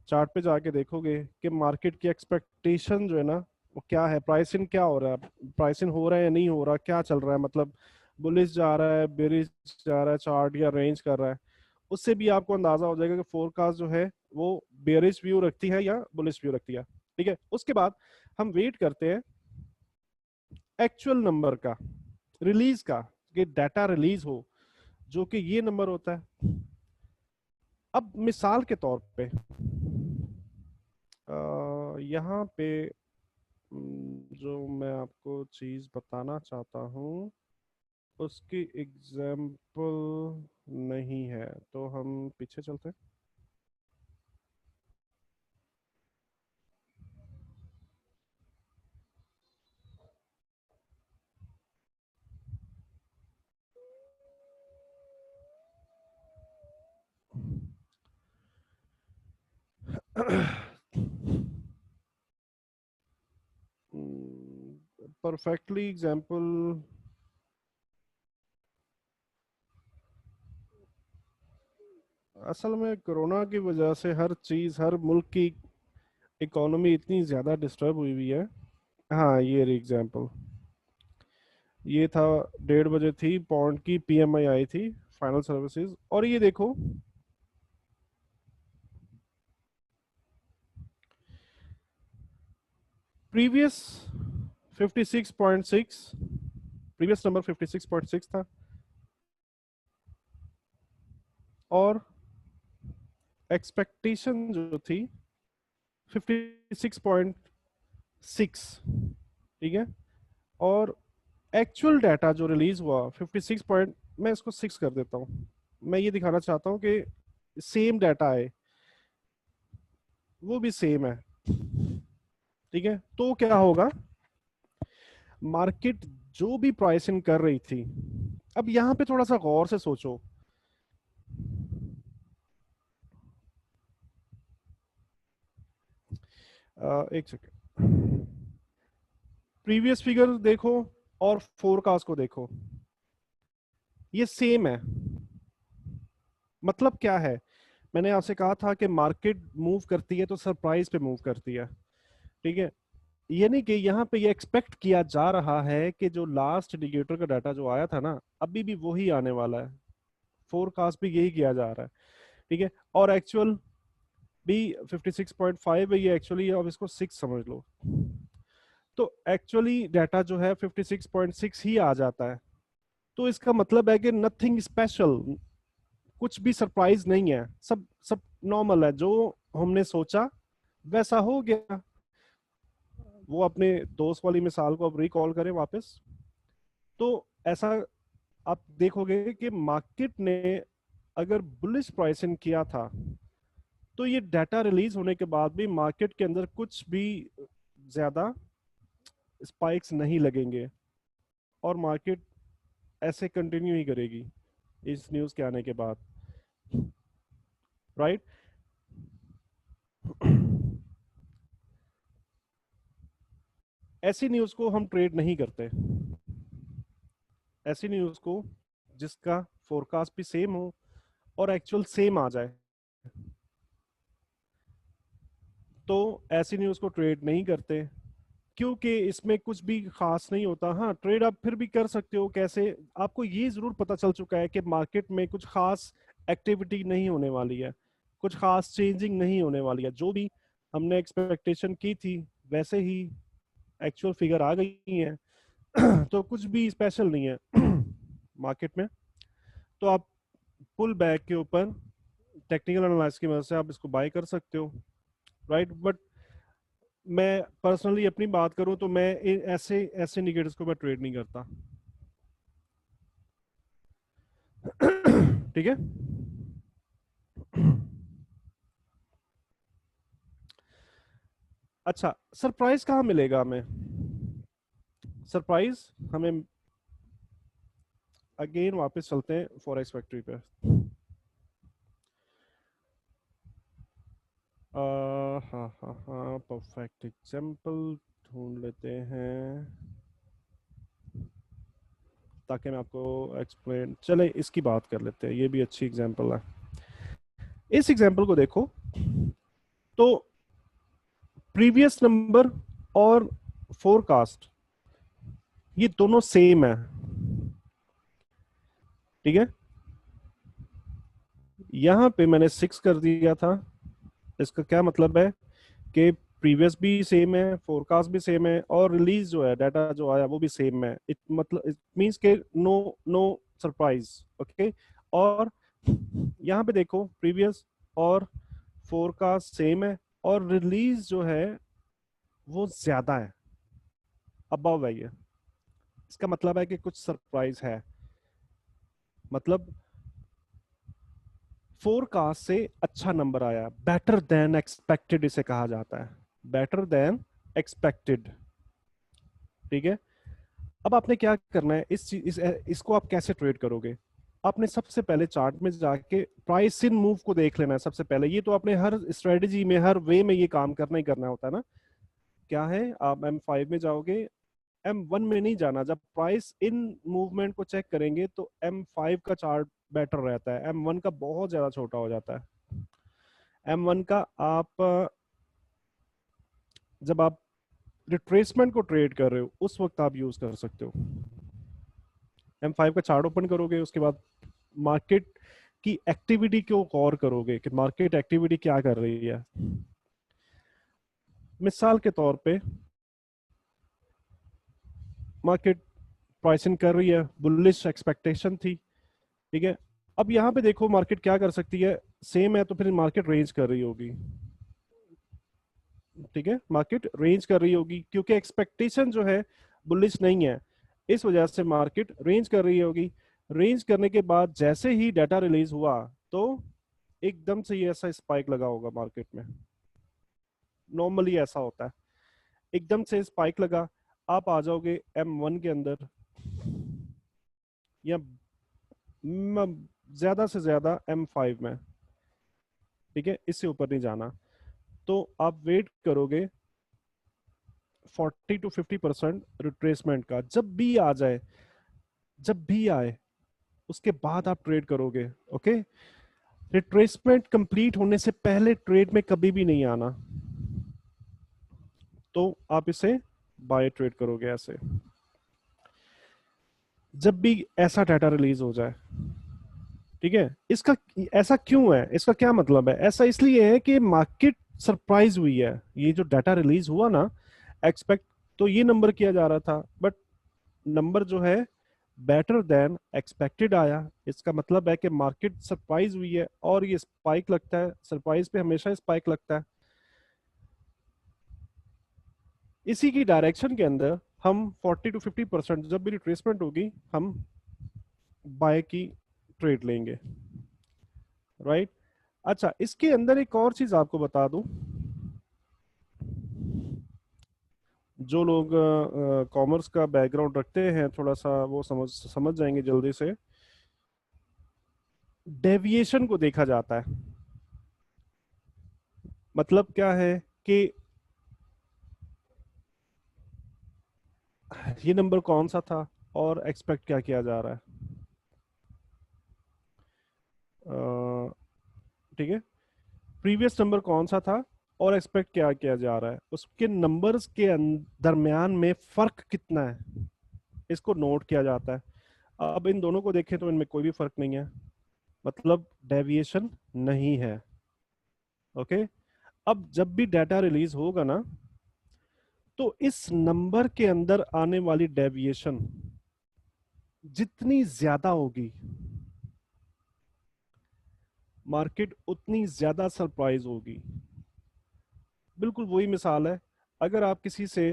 चार्ट पे जाके देखोगे कि मार्केट की एक्सपेक्टेशन जो है ना वो क्या है, प्राइस इन क्या हो रहा है, प्राइस इन हो रहा है या नहीं हो रहा, क्या चल रहा है, मतलब बुलिश जा रहा है, बेरिश जा रहा है, चार्ट या रेंज कर रहा है। उससे भी आपको अंदाजा हो जाएगा कि फोरकास्ट जो है वो बेरिश व्यू रखती है या बुलिश व्यू रखती है। ठीक है, उसके बाद हम वेट करते हैं एक्चुअल नंबर का, रिलीज का, कि डाटा रिलीज हो, जो कि ये नंबर होता है। अब मिसाल के तौर पे यहाँ पे जो मैं आपको चीज बताना चाहता हूँ उसकी एग्जाम्पल नहीं है, तो हम पीछे चलते हैं। परफेक्टली एग्जाम्पल, असल में कोरोना की वजह से हर चीज, हर मुल्क की इकोनॉमी इतनी ज्यादा डिस्टर्ब हुई हुई है। हाँ, ये रही एग्जाम्पल। ये था, 1:30 बजे थी, पौंड की पीएमआई आई थी, फाइनल सर्विसेज, और ये देखो प्रीवियस 56.6, प्रीवियस नंबर 56.6 था, और एक्सपेक्टेशन जो थी 56.6, ठीक है। और एक्चुअल डाटा जो रिलीज हुआ 56 पॉइंट, मैं इसको 6 कर देता हूँ। मैं ये दिखाना चाहता हूँ कि सेम डाटा है, वो भी सेम है, ठीक है। तो क्या होगा, मार्केट जो भी प्राइसिंग कर रही थी, अब यहां पे थोड़ा सा गौर से सोचो। एक सेकेंड, प्रीवियस फिगर देखो और फोरकास्ट को देखो, ये सेम है। मतलब क्या है, मैंने आपसे कहा था कि मार्केट मूव करती है तो सरप्राइज पे मूव करती है, ठीक है। यानी कि यहाँ पे ये एक्सपेक्ट किया जा रहा है कि जो लास्ट इंडिकेटर का डाटा जो आया था ना, अभी भी वही आने वाला है, फोरकास्ट भी यही किया जा रहा है, ठीक है। और एक्चुअल भी 56.5 है, ये एक्चुअली अब इसको 6 समझ लो। तो एक्चुअली डाटा जो है 56.6 ही आ जाता है। तो इसका मतलब है कि नथिंग स्पेशल, कुछ भी सरप्राइज नहीं है, सब सब नॉर्मल है, जो हमने सोचा वैसा हो गया। वो अपने दोस्त वाली मिसाल को अब रिकॉल करें वापस, तो ऐसा आप देखोगे कि मार्केट ने अगर बुलिश प्राइसिंग किया था, तो ये डाटा रिलीज होने के बाद भी मार्केट के अंदर कुछ भी ज्यादा स्पाइक्स नहीं लगेंगे, और मार्केट ऐसे कंटिन्यू ही करेगी इस न्यूज के आने के बाद, राइट। ऐसी न्यूज को हम ट्रेड नहीं करते, ऐसी न्यूज को जिसका फोरकास्ट भी सेम हो और एक्चुअल सेम आ जाए, तो ऐसी न्यूज को ट्रेड नहीं करते, क्योंकि इसमें कुछ भी खास नहीं होता। हाँ, ट्रेड आप फिर भी कर सकते हो, कैसे, आपको ये जरूर पता चल चुका है कि मार्केट में कुछ खास एक्टिविटी नहीं होने वाली है, कुछ खास चेंजिंग नहीं होने वाली है, जो भी हमने एक्सपेक्टेशन की थी वैसे ही एक्चुअल फिगर आ गई है। तो कुछ भी स्पेशल नहीं है मार्केट में। तो आप पुल बैक के ऊपर टेक्निकल एनालिसिस की मदद से आप इसको बाय कर सकते हो, राइट। बट मैं पर्सनली अपनी बात करूं तो मैं ऐसे ऐसे इंडिकेटर्स को मैं ट्रेड नहीं करता। ठीक है। अच्छा, सरप्राइज कहाँ मिलेगा हमें? सरप्राइज हमें, अगेन वापस चलते हैं फॉरेक्स फैक्ट्री पे। हाँ हाँ हाँ, परफेक्ट एग्जाम्पल ढूंढ लेते हैं ताकि मैं आपको एक्सप्लेन, चले इसकी बात कर लेते हैं, ये भी अच्छी एग्जाम्पल है। इस एग्जाम्पल को देखो, तो प्रीवियस नंबर और फोरकास्ट ये दोनों सेम है, ठीक है। यहां पे मैंने 6 कर दिया था, इसका क्या मतलब है कि प्रीवियस भी सेम है, फोरकास्ट भी सेम है, और रिलीज जो है डाटा जो आया वो भी सेम है। इट मतलब इट मींस के नो नो सरप्राइज, ओके। और यहाँ पे देखो, प्रीवियस और फोरकास्ट सेम है, और रिलीज जो है वो ज्यादा है, अबव है ये। इसका मतलब है कि कुछ सरप्राइज है, मतलब फोरकास्ट से अच्छा नंबर आया, बेटर देन एक्सपेक्टेड इसे कहा जाता है, बेटर देन एक्सपेक्टेड, ठीक है। अब आपने क्या करना है, इसको आप कैसे ट्रेड करोगे? आपने सबसे पहले चार्ट में जाके प्राइस इन मूव को देख लेना है सबसे पहले। ये तो आपने हर स्ट्रेटजी में, हर वे में ये काम करना ही करना होता है ना। क्या है, आप M5 में जाओगे, M1 में नहीं जाना। जब प्राइस इन मूवमेंट को चेक करेंगे तो M5 का चार्ट बेटर रहता है, M1 का बहुत ज्यादा छोटा हो जाता है। M1 का आप जब आप रिट्रेसमेंट को ट्रेड कर रहे हो उस वक्त आप यूज कर सकते हो। M5 का चार्ट ओपन करोगे, उसके बाद मार्केट की एक्टिविटी को गौर करोगे कि मार्केट एक्टिविटी क्या कर रही है। मिसाल के तौर पे मार्केट प्राइसिंग कर रही है, बुलिश एक्सपेक्टेशन थी, ठीक है। अब यहाँ पे देखो मार्केट क्या कर सकती है, सेम है तो फिर मार्केट रेंज कर रही होगी, ठीक है। मार्केट रेंज कर रही होगी क्योंकि एक्सपेक्टेशन जो है बुलिश नहीं है, इस वजह से मार्केट रेंज कर रही होगी। रेंज करने के बाद जैसे ही डाटा रिलीज हुआ तो एकदम से ये ऐसा स्पाइक लगा होगा मार्केट में। नॉर्मली ऐसा होता है, एकदम से स्पाइक लगा, आप आ जाओगे M1 के अंदर, या ज्यादा से ज्यादा M5 में, ठीक है, इससे ऊपर नहीं जाना। तो आप वेट करोगे 40 to 50% रिट्रेसमेंट का, जब भी आ जाए, जब भी आए उसके बाद आप ट्रेड करोगे। ओके, रिट्रेसमेंट कंप्लीट होने से पहले ट्रेड में कभी भी नहीं आना। तो आप इसे बाय ट्रेड करोगे ऐसे, जब भी ऐसा डाटा रिलीज हो जाए, ठीक है। इसका ऐसा क्यों है, इसका क्या मतलब है? ऐसा इसलिए है कि मार्केट सरप्राइज हुई है। ये जो डाटा रिलीज हुआ ना, एक्सपेक्ट तो ये नंबर किया जा रहा था, बट नंबर जो है बेटर देन एक्सपेक्टेड आया। इसका मतलब है कि मार्केट सरप्राइज हुई है और ये स्पाइक लगता है, सरप्राइज पे हमेशा स्पाइक लगता है। इसी की डायरेक्शन के अंदर हम 40 to 50% जब भी रिट्रेसमेंट होगी हम बाय की ट्रेड लेंगे, राइट। अच्छा, इसके अंदर एक और चीज आपको बता दूं, जो लोग कॉमर्स का बैकग्राउंड रखते हैं थोड़ा सा वो समझ समझ जाएंगे जल्दी से। डेविएशन को देखा जाता है, मतलब क्या है कि ये नंबर कौन सा था और एक्सपेक्ट क्या किया जा रहा है, ठीक है। प्रीवियस नंबर कौन सा था और एक्सपेक्ट क्या किया जा रहा है, उसके नंबर्स के दरमियान में फर्क कितना है, इसको नोट किया जाता है। अब इन दोनों को देखें तो इनमें कोई भी फर्क नहीं है, मतलब डेविएशन नहीं है। ओके, अब जब भी डाटा रिलीज होगा ना, तो इस नंबर के अंदर आने वाली डेविएशन जितनी ज्यादा होगी, मार्केट उतनी ज्यादा सरप्राइज होगी। बिल्कुल वही मिसाल है, अगर आप किसी से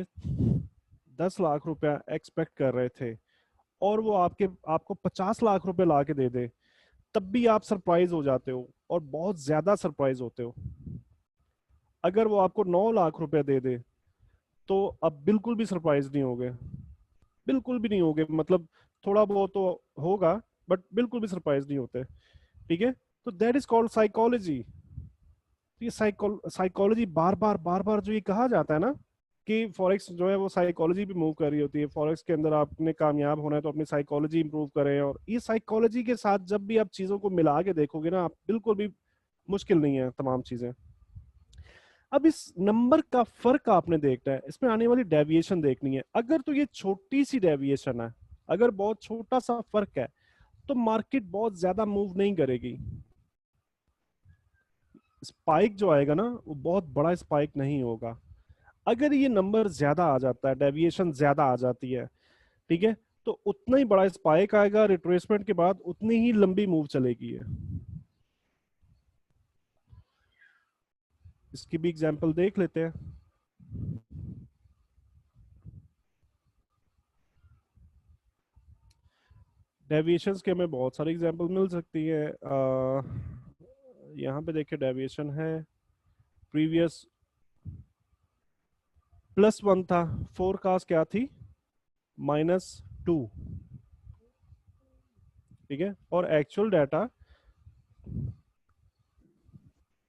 10 लाख रुपया एक्सपेक्ट कर रहे थे और वो आपको 50 लाख रुपए ला के दे दे, तब भी आप सरप्राइज हो जाते हो और बहुत ज्यादा सरप्राइज होते हो। अगर वो आपको 9 लाख रुपए दे दे तो अब बिल्कुल भी सरप्राइज नहीं होगे, बिल्कुल भी नहीं होगे, मतलब थोड़ा बहुत तो होगा बट बिल्कुल भी सरप्राइज नहीं होते, ठीक है। तो दैट इज कॉल्ड साइकोलॉजी। ये साइकोलॉजी बार बार जो ये कहा जाता है ना कि फॉरेक्स जो है वो साइकोलॉजी पे मूव कर रही होती है, फॉरेक्स के अंदर आपने कामयाब होना है तो अपनी साइकोलॉजी इंप्रूव करें, और ये साइकोलॉजी के साथ जब भी आप चीजों को मिला के देखोगे ना, आप बिल्कुल भी मुश्किल नहीं है तमाम चीजें। अब इस नंबर का फर्क आपने देखना है, इसमें आने वाली डेविएशन देखनी है। अगर तो ये छोटी सी डेविएशन है, अगर बहुत छोटा सा फर्क है, तो मार्केट बहुत ज्यादा मूव नहीं करेगी। स्पाइक जो आएगा ना वो बहुत बड़ा स्पाइक नहीं होगा। अगर ये नंबर ज्यादा आ जाता है, डेविएशन ज्यादा आ जाती है, ठीक है, तो उतना ही बड़ा स्पाइक आएगा, रिट्रेसमेंट के बाद उतनी ही लंबी मूव चलेगी है। इसकी भी एग्जांपल देख लेते हैं। डेविएशंस के हमें बहुत सारी एग्जांपल मिल सकती है। यहाँ पे देखिए डेविएशन है, प्रीवियस +1 था, फोरकास्ट क्या थी, -2, ठीक है, और एक्चुअल डाटा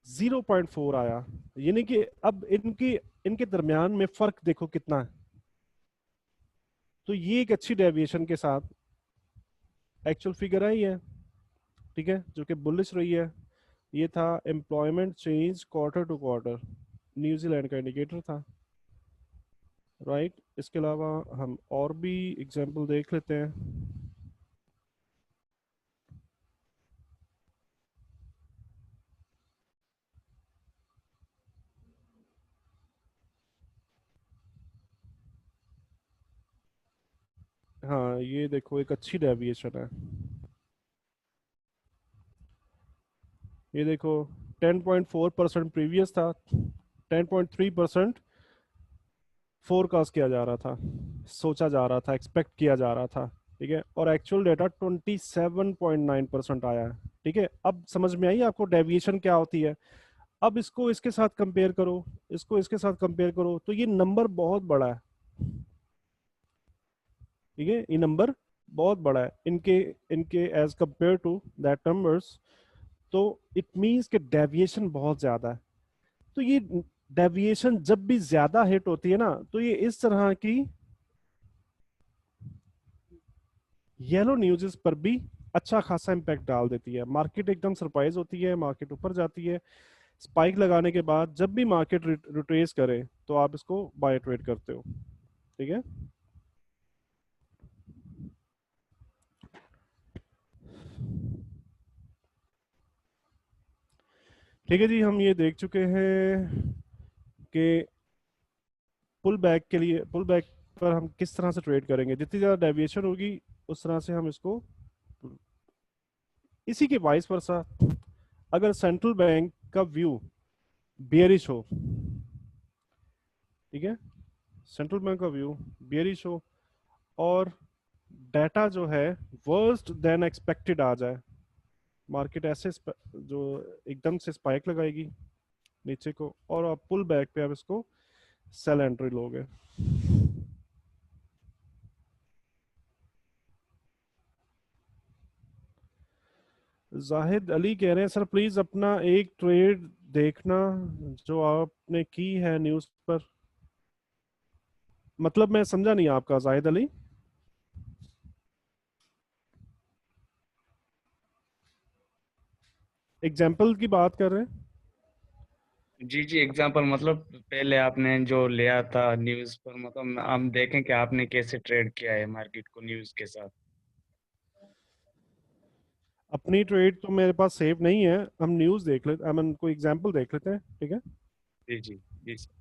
0.4 आया, यानी कि अब इनकी इनके दरमियान में फर्क देखो कितना है। तो ये एक अच्छी डेविएशन के साथ एक्चुअल फिगर आई है, ठीक है, जो कि बुलिश रही है। ये था employment change quarter to quarter, New Zealand का इंडिकेटर था, राइट। इसके अलावा हम और भी एग्जांपल देख लेते हैं। हाँ, ये देखो एक अच्छी डेविएशन है। ये देखो 10.4% प्रीवियस था, 10.3% फोरकास्ट किया जा रहा था, सोचा जा रहा था, एक्सपेक्ट किया जा रहा था, ठीक है, और एक्चुअल डेटा 27.9% आया है। ठीक है, अब समझ में आई आपको डेविएशन क्या होती है। अब इसको इसके साथ कंपेयर करो, इसको इसके साथ कंपेयर करो, तो ये नंबर बहुत बड़ा है, ठीक है, ये नंबर बहुत बड़ा है इनके इनके as compare to that numbers. तो इट मींस कि डेविएशन बहुत ज्यादा है। तो ये डेविएशन जब भी ज्यादा हिट होती है ना, तो ये इस तरह की येलो न्यूज़ पर भी अच्छा खासा इम्पैक्ट डाल देती है। मार्केट एकदम सरप्राइज होती है, मार्केट ऊपर जाती है, स्पाइक लगाने के बाद जब भी मार्केट रिट्रेस करे तो आप इसको बाय ट्रेड करते हो, ठीक है। ठीक है जी, हम ये देख चुके हैं कि पुल बैक के लिए, पुल बैक पर हम किस तरह से ट्रेड करेंगे। जितनी ज़्यादा डेविएशन होगी उस तरह से हम इसको, इसी के वाइस वर्सा अगर सेंट्रल बैंक का व्यू बियरिश हो, ठीक है, सेंट्रल बैंक का व्यू बियरिश हो और डाटा जो है वर्स्ट देन एक्सपेक्टेड आ जाए, मार्केट ऐसे जो एकदम से स्पाइक लगाएगी नीचे को, और आप पुल बैक पे आप इसको सेल एंट्री लोगे। जाहिद अली कह रहे हैं सर प्लीज अपना एक ट्रेड देखना जो आपने की है न्यूज पर। मतलब मैं समझा नहीं आपका जाहिद अली। एग्जाम्पल की बात कर रहे हैं। जी जी, एग्जांपल मतलब पहले आपने जो लिया था न्यूज़ पर, मतलब हम देखें कि आपने कैसे ट्रेड किया है मार्केट को न्यूज़ के साथ। अपनी ट्रेड तो मेरे पास सेव नहीं है, हम न्यूज देख लेते, आई मीन कोई एग्जाम्पल देख लेते हैं, ठीक है। जी जी जी सर।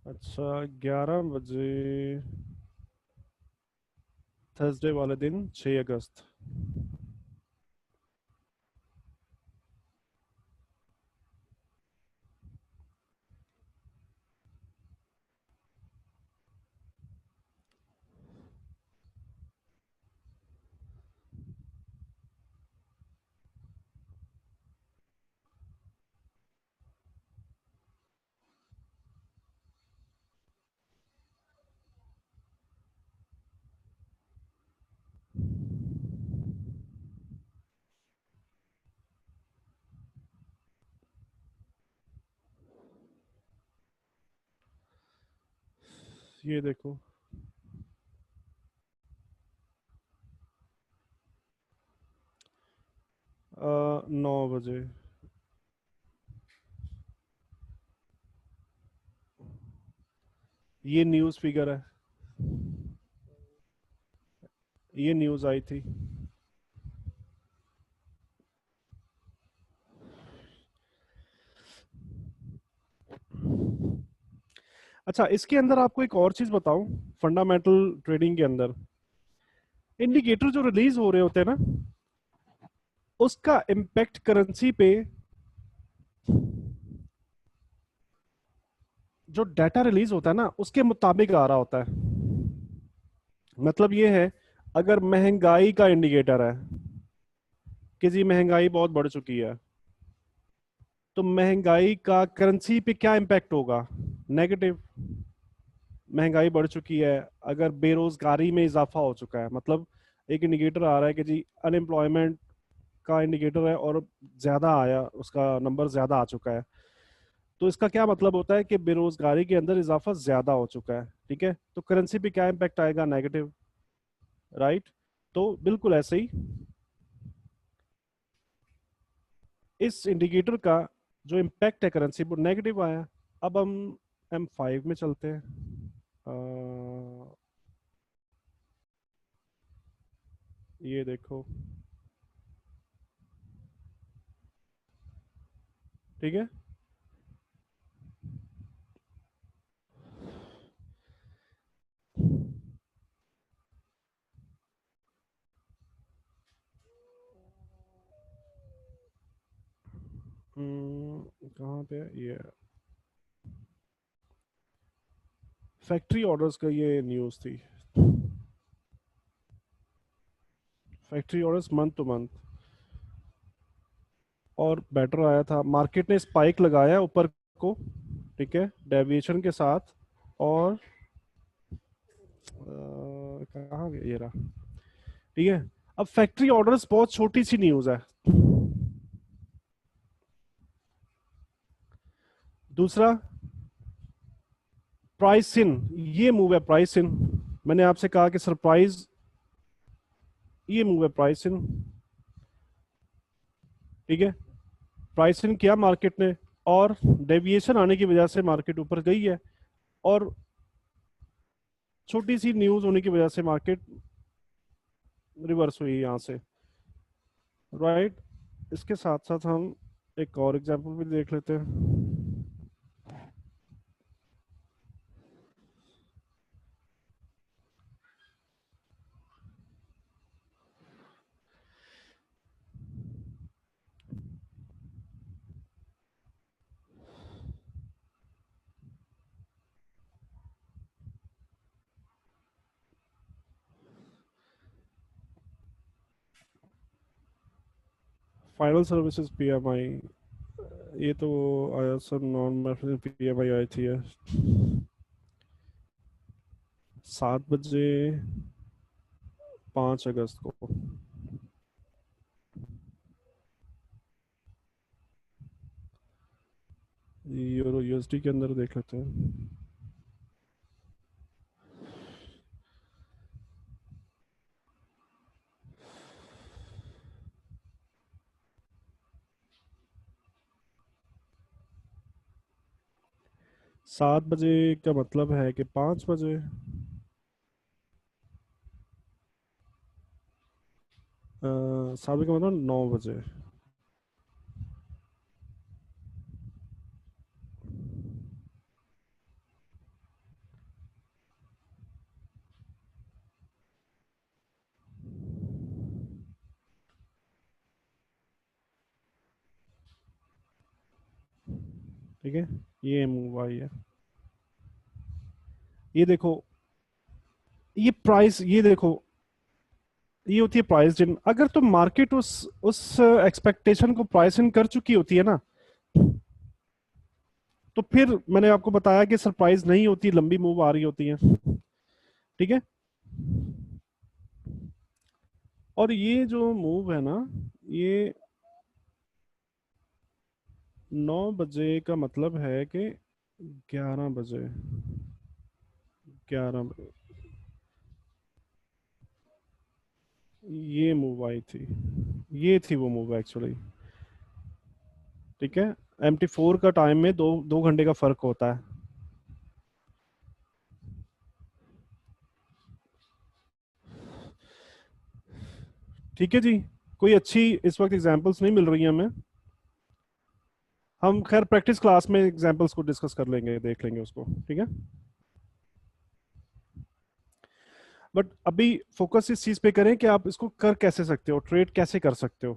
अच्छा, 11 बजे थर्सडे वाले दिन 6 अगस्त। ये देखो 9 बजे, ये न्यूज फिगर है, ये न्यूज आई थी। अच्छा, इसके अंदर आपको एक और चीज बताऊं, फंडामेंटल ट्रेडिंग के अंदर इंडिकेटर जो रिलीज हो रहे होते हैं ना, उसका इम्पैक्ट करेंसी पे जो डाटा रिलीज होता है ना उसके मुताबिक आ रहा होता है। मतलब ये है, अगर महंगाई का इंडिकेटर है कि जी महंगाई बहुत बढ़ चुकी है, तो महंगाई का करेंसी पे क्या इम्पैक्ट होगा? नेगेटिव। महंगाई बढ़ चुकी है, अगर बेरोजगारी में इजाफा हो चुका है, मतलब एक इंडिकेटर आ रहा है कि जी अनएम्प्लॉयमेंट का इंडिकेटर है और ज्यादा आया, उसका नंबर ज्यादा आ चुका है, तो इसका क्या मतलब होता है कि बेरोजगारी के अंदर इजाफा ज्यादा हो चुका है। ठीक है, तो करेंसी पे क्या इम्पैक्ट आएगा? नेगेटिव। राइट। तो बिल्कुल ऐसे ही इस इंडिकेटर का जो इम्पैक्ट है करेंसी पर, नेगेटिव आया। अब हम M5 में चलते हैं। ये देखो। ठीक है। कहाँ पे है? ये फैक्ट्री ऑर्डर्स का ये न्यूज़ थी। Factory orders month two month और बेटर आया था, मार्केट ने स्पाइक लगाया ऊपर को। ठीक है, डेविएशन के साथ। और कहाँ गया ये रहा। ठीक है। अब फैक्ट्री ऑर्डर्स बहुत छोटी सी न्यूज़ है। दूसरा, प्राइस इन, ये मूव है प्राइस इन। मैंने आपसे कहा कि सरप्राइज, ये मूव है प्राइस इन। ठीक है, प्राइस इन किया मार्केट ने, और डेविएशन आने की वजह से मार्केट ऊपर गई है, और छोटी सी न्यूज होने की वजह से मार्केट रिवर्स हुई यहाँ से। राइट। इसके साथ साथ हम एक और एग्जांपल भी देख लेते हैं। फाइनल सर्विसेज PMI, ये तो आया सर, नॉन मैन्युफैक्चरिंग PMI आई थी 7 बजे 5 अगस्त को। यूरो USD के अंदर देख लेते हैं। 7 बजे का मतलब है कि 5 बजे। 7 बजे का मतलब 9 बजे। ठीक है, ये मूव आई है। ये देखो, ये प्राइस, ये देखो, ये होती है प्राइस इन। अगर तो मार्केट उस एक्सपेक्टेशन को प्राइस इन कर चुकी होती है ना, तो फिर मैंने आपको बताया कि सरप्राइज नहीं होती, लंबी मूव आ रही होती है। ठीक है। और ये जो मूव है ना, ये 9 बजे का मतलब है कि 11 बजे, 11 ये मूव आई थी, ये थी वो मूव एक्चुअली। ठीक है, MT4 का टाइम में 2 2 घंटे का फर्क होता है। ठीक है जी। कोई अच्छी इस वक्त एग्जांपल्स नहीं मिल रही हैं हमें। हम खैर प्रैक्टिस क्लास में एग्जांपल्स को डिस्कस कर लेंगे, देख लेंगे उसको। ठीक है, बट अभी फोकस इस चीज पे करें कि आप इसको कर कैसे सकते हो, ट्रेड कैसे कर सकते हो।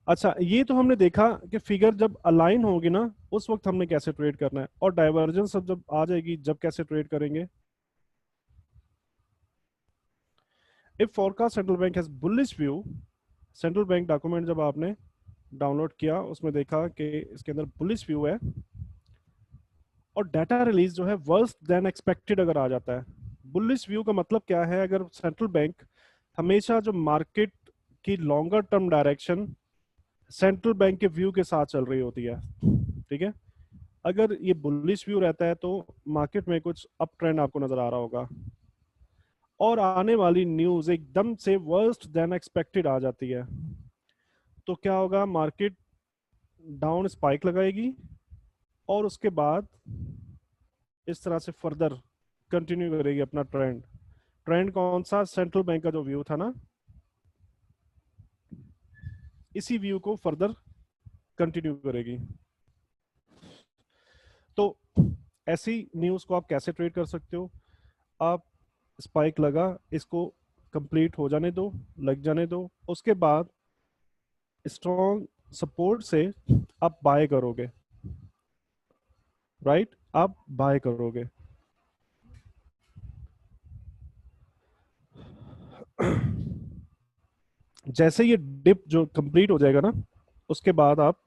अच्छा, ये तो हमने देखा कि फिगर जब अलाइन होगी ना उस वक्त हमने कैसे ट्रेड करना है, और डाइवर्जेंस जब आ जाएगी जब कैसे ट्रेड करेंगे। If forecast central bank has bullish view, central bank document जब आपने डाउनलोड किया उसमें देखा कि इसके अंदर बुलिश व्यू है, और डाटा रिलीज जो है वर्स्ट देन एक्सपेक्टेड अगर आ जाता है। बुलिश व्यू का मतलब क्या है, अगर सेंट्रल बैंक हमेशा जो मार्केट की longer term direction central bank के व्यू के साथ चल रही होती है, ठीक है, अगर ये बुलिश व्यू रहता है तो मार्केट में कुछ अप ट्रेंड आपको नजर आ रहा होगा, और आने वाली न्यूज एकदम से वर्स्ट देन एक्सपेक्टेड आ जाती है, तो क्या होगा, मार्केट डाउन स्पाइक लगाएगी, और उसके बाद इस तरह से फर्दर कंटिन्यू करेगी अपना ट्रेंड। ट्रेंड कौन सा, सेंट्रल बैंक का जो व्यू था ना, इसी व्यू को फर्दर कंटिन्यू करेगी। तो ऐसी न्यूज को आप कैसे ट्रेड कर सकते हो, आप स्पाइक लगा, इसको कंप्लीट हो जाने दो, लग जाने दो, उसके बाद स्ट्रॉन्ग सपोर्ट से आप बाय करोगे, राइट, आप बाय करोगे। जैसे ये डिप जो कंप्लीट हो जाएगा ना उसके बाद आप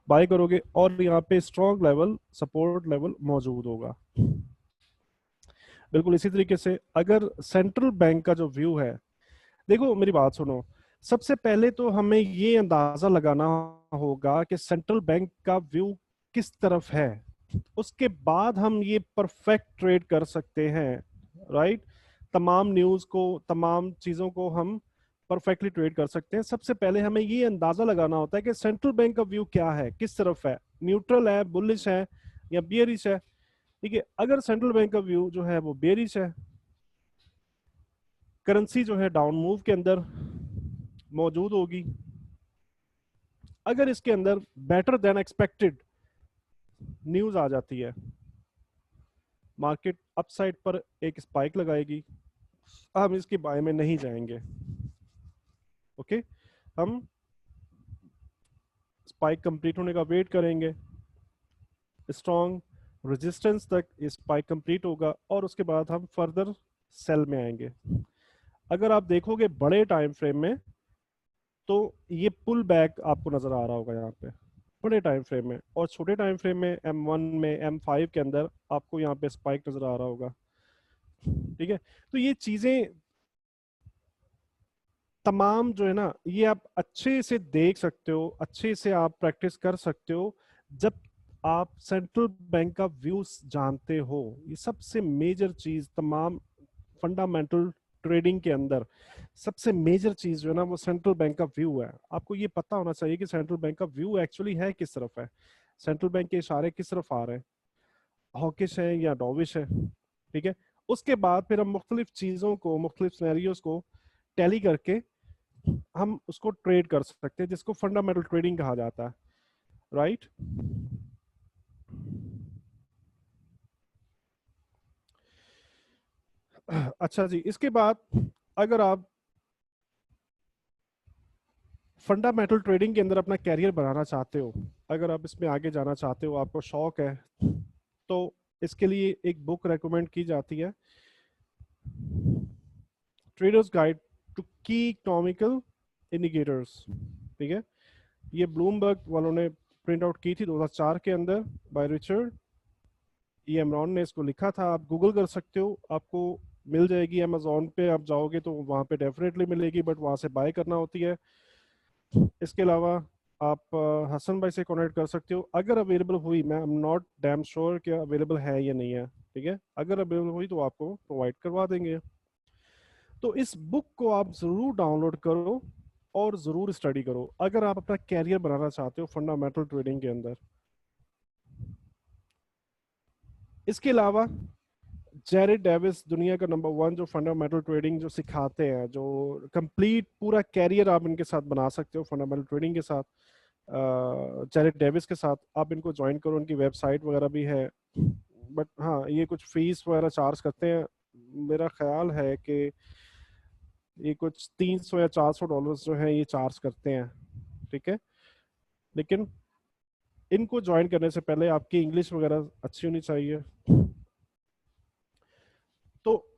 बाय करोगे, और यहाँ पे स्ट्रॉन्ग लेवल सपोर्ट लेवल मौजूद होगा। बिल्कुल इसी तरीके से अगर सेंट्रल बैंक का जो व्यू है, देखो मेरी बात सुनो, सबसे पहले तो हमें ये अंदाजा लगाना होगा कि सेंट्रल बैंक का व्यू किस तरफ है, उसके बाद हम ये परफेक्ट ट्रेड कर सकते हैं, राइट। तमाम न्यूज को, तमाम चीजों को हम परफेक्टली ट्रेड कर सकते हैं। सबसे पहले हमें ये अंदाजा लगाना होता है कि सेंट्रल बैंक का व्यू क्या है, किस तरफ है, न्यूट्रल है, बुलिश है, या बियरिश है। ठीक है, अगर सेंट्रल बैंक का व्यू जो है वो बेरिश है, करेंसी जो है डाउन मूव के अंदर मौजूद होगी। अगर इसके अंदर बेटर देन एक्सपेक्टेड न्यूज आ जाती है, मार्केट अपसाइड पर एक स्पाइक लगाएगी, हम इसके बाय में नहीं जाएंगे। ओके, हम स्पाइक कंप्लीट होने का वेट करेंगे, स्ट्रॉन्ग रेजिस्टेंस तक स्पाइक कंप्लीट होगा, और उसके बाद हम फर्दर सेल में आएंगे। अगर आप देखोगे बड़े टाइम फ्रेम में तो ये पुल बैक आपको नजर आ रहा होगा यहाँ पे बड़े टाइम फ्रेम में, और छोटे टाइम फ्रेम में M1 में M5 के अंदर आपको यहाँ पे स्पाइक नजर आ रहा होगा। ठीक है, तो ये चीजें तमाम जो है ना, ये आप अच्छे से देख सकते हो, अच्छे से आप प्रैक्टिस कर सकते हो जब आप सेंट्रल बैंक का व्यूज जानते हो। ये सबसे मेजर चीज तमाम फंडामेंटल ट्रेडिंग के अंदर, सबसे मेजर चीज जो है ना वो सेंट्रल बैंक का व्यू है। आपको ये पता होना चाहिए कि सेंट्रल बैंक का व्यू एक्चुअली है किस तरफ है, सेंट्रल बैंक के इशारे किस तरफ आ रहे हैं, हॉकिश है या डॉविश है। ठीक है, उसके बाद फिर हम मुख्तलिफ चीजों को, मुख्तलिफ सिनेरियोज को टैली करके हम उसको ट्रेड कर सकते हैं, जिसको फंडामेंटल ट्रेडिंग कहा जाता है, राइट। अच्छा जी, इसके बाद अगर आप फंडामेंटल ट्रेडिंग के अंदर अपना कैरियर बनाना चाहते हो, अगर आप इसमें आगे जाना चाहते हो, आपको शौक है, तो इसके लिए एक बुक रेकमेंड की जाती है, ट्रेडर्स गाइड टू की इकोनॉमिकल इंडिकेटर्स। ठीक है, ये ब्लूमबर्ग वालों ने प्रिंट आउट की थी 2004 के अंदर, बाय रिचर्ड ई एमरॉन ने इसको लिखा था। आप गूगल कर सकते हो, आपको मिल जाएगी, अमेजोन पे आप जाओगे तो वहाँ पे डेफिनेटली मिलेगी, बट वहाँ से बाय करना होती है। इसके अलावा आप हसन भाई से कनेक्ट कर सकते हो, अगर अवेलेबल हुई, मैं I am not damn sure कि अवेलेबल है या नहीं है, ठीक है, अगर अवेलेबल हुई तो आपको प्रोवाइड करवा देंगे। तो इस बुक को आप ज़रूर डाउनलोड करो और ज़रूर स्टडी करो अगर आप अपना कैरियर बनाना चाहते हो फंडामेंटल ट्रेडिंग के अंदर। इसके अलावा जेरेड डेविस दुनिया का नंबर 1 जो फंडामेंटल ट्रेडिंग जो सिखाते हैं, जो कंप्लीट पूरा कैरियर आप इनके साथ बना सकते हो फंडामेंटल ट्रेडिंग के साथ, जेरेड डेविस के साथ आप इनको ज्वाइन करो। उनकी वेबसाइट वगैरह भी है, बट हाँ ये कुछ फीस वगैरह चार्ज करते हैं। मेरा ख्याल है कि ये कुछ $300 या $400 जो है ये चार्ज करते हैं। ठीक है, लेकिन इनको ज्वाइन करने से पहले आपकी इंग्लिश वगैरह अच्छी होनी चाहिए। तो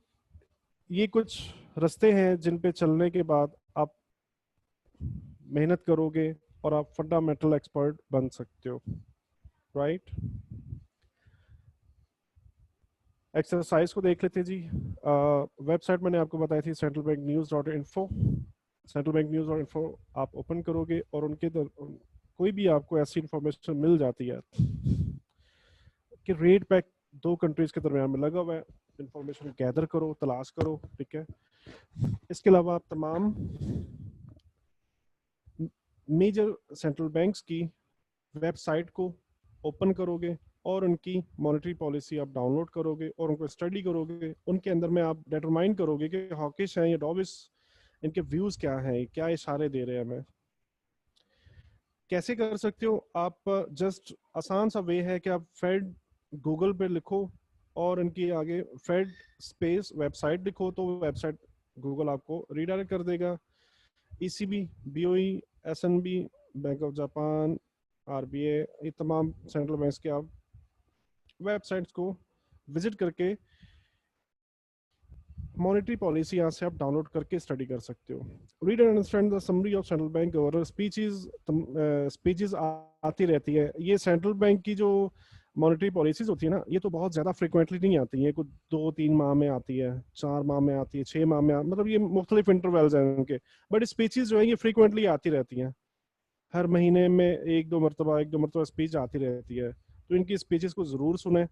ये कुछ रास्ते हैं जिन पे चलने के बाद आप मेहनत करोगे और आप फंडामेंटल एक्सपर्ट बन सकते हो, राइट। एक्सरसाइज को देख लेते जी। वेबसाइट मैंने आपको बताई थी centralbanknews.info। centralbanknews.info आप ओपन करोगे और उनके कोई भी आपको ऐसी इंफॉर्मेशन मिल जाती है कि रेट पैक दो कंट्रीज के दरमियान में लगा हुआ है, इंफॉर्मेशन गैदर करो, तलाश करो, ठीक है। इसके अलावा आप तमाम मेजर सेंट्रल बैंक्स की वेबसाइट को ओपन करोगे और उनकी मॉनेटरी पॉलिसी आप डाउनलोड करोगे और उनको स्टडी करोगे। उनके अंदर में आप डिटरमाइन करोगे कि हॉकिश हैं या डॉविश, इनके व्यूज क्या हैं, क्या इशारे दे रहे हैं हमें। कैसे कर सकते हो आप? जस्ट आसान सा वे है कि आप फेड गूगल पे लिखो और इनकी आगे फेड स्पेस वेबसाइट लिखो, तो वेबसाइट गूगल आपको रीडायरेक्ट कर देगा। ECB, BOE, SNB, bank of Japan, RBA, ये तमाम सेंट्रल बैंक्स के आप वेबसाइट्स को विजिट करके मॉनेटरी पॉलिसी यहाँ से आप डाउनलोड करके स्टडी कर सकते हो। Read and understand the summary of central bank governor speeches आती रहती है। ये सेंट्रल बैंक की जो मॉनेटरी पॉलिसीज होती है ना, ये तो बहुत ज़्यादा फ्रिक्वेंटली नहीं आती है, कुछ 2-3 माह में आती है, 4 माह में आती है, 6 माह में मतलब ये मुख्तलिफ इंटरवल्स हैं उनके। बट स्पीचेस जो है ये फ्रिक्वेंटली आती रहती हैं, हर महीने में एक दो मरतबा स्पीच आती रहती है। तो इनकी स्पीचेस को ज़रूर सुने,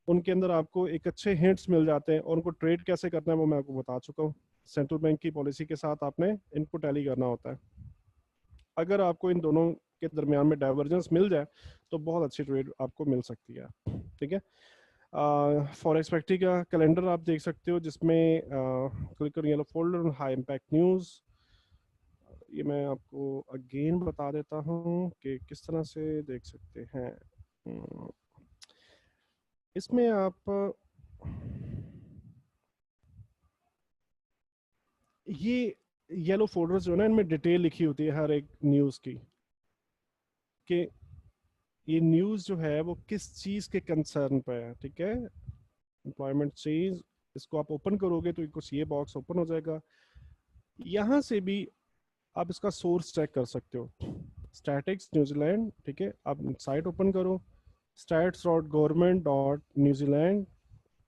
उनके अंदर आपको एक अच्छे हिंट्स मिल जाते हैं और उनको ट्रेड कैसे करना है वो मैं आपको बता चुका हूँ। सेंट्रल बैंक की पॉलिसी के साथ आपने इनको टैली करना होता है। अगर आपको इन दोनों के दरमियान में डाइवर्जेंस मिल जाए तो बहुत अच्छी ट्रेड आपको मिल सकती है, ठीक है। फॉरेक्स फैक्ट्री का कैलेंडर आप देख सकते हो, जिसमें क्लिक करिए yellow folder high impact news. ये मैं आपको अगेन बता देता हूँ कि किस तरह से देख सकते हैं। इसमें आप ये येलो फोल्डर्स जो है ना, इनमें डिटेल लिखी होती है हर एक न्यूज़ की, कि ये न्यूज़ जो है वो किस चीज़ के कंसर्न पे है, ठीक है। एम्प्लॉयमेंट चेंज, इसको आप ओपन करोगे तो कुछ ये बॉक्स ओपन हो जाएगा। यहाँ से भी आप इसका सोर्स चेक कर सकते हो। स्टैटिक्स न्यूजीलैंड, ठीक है, आप साइट ओपन करो stats.government.newzealand।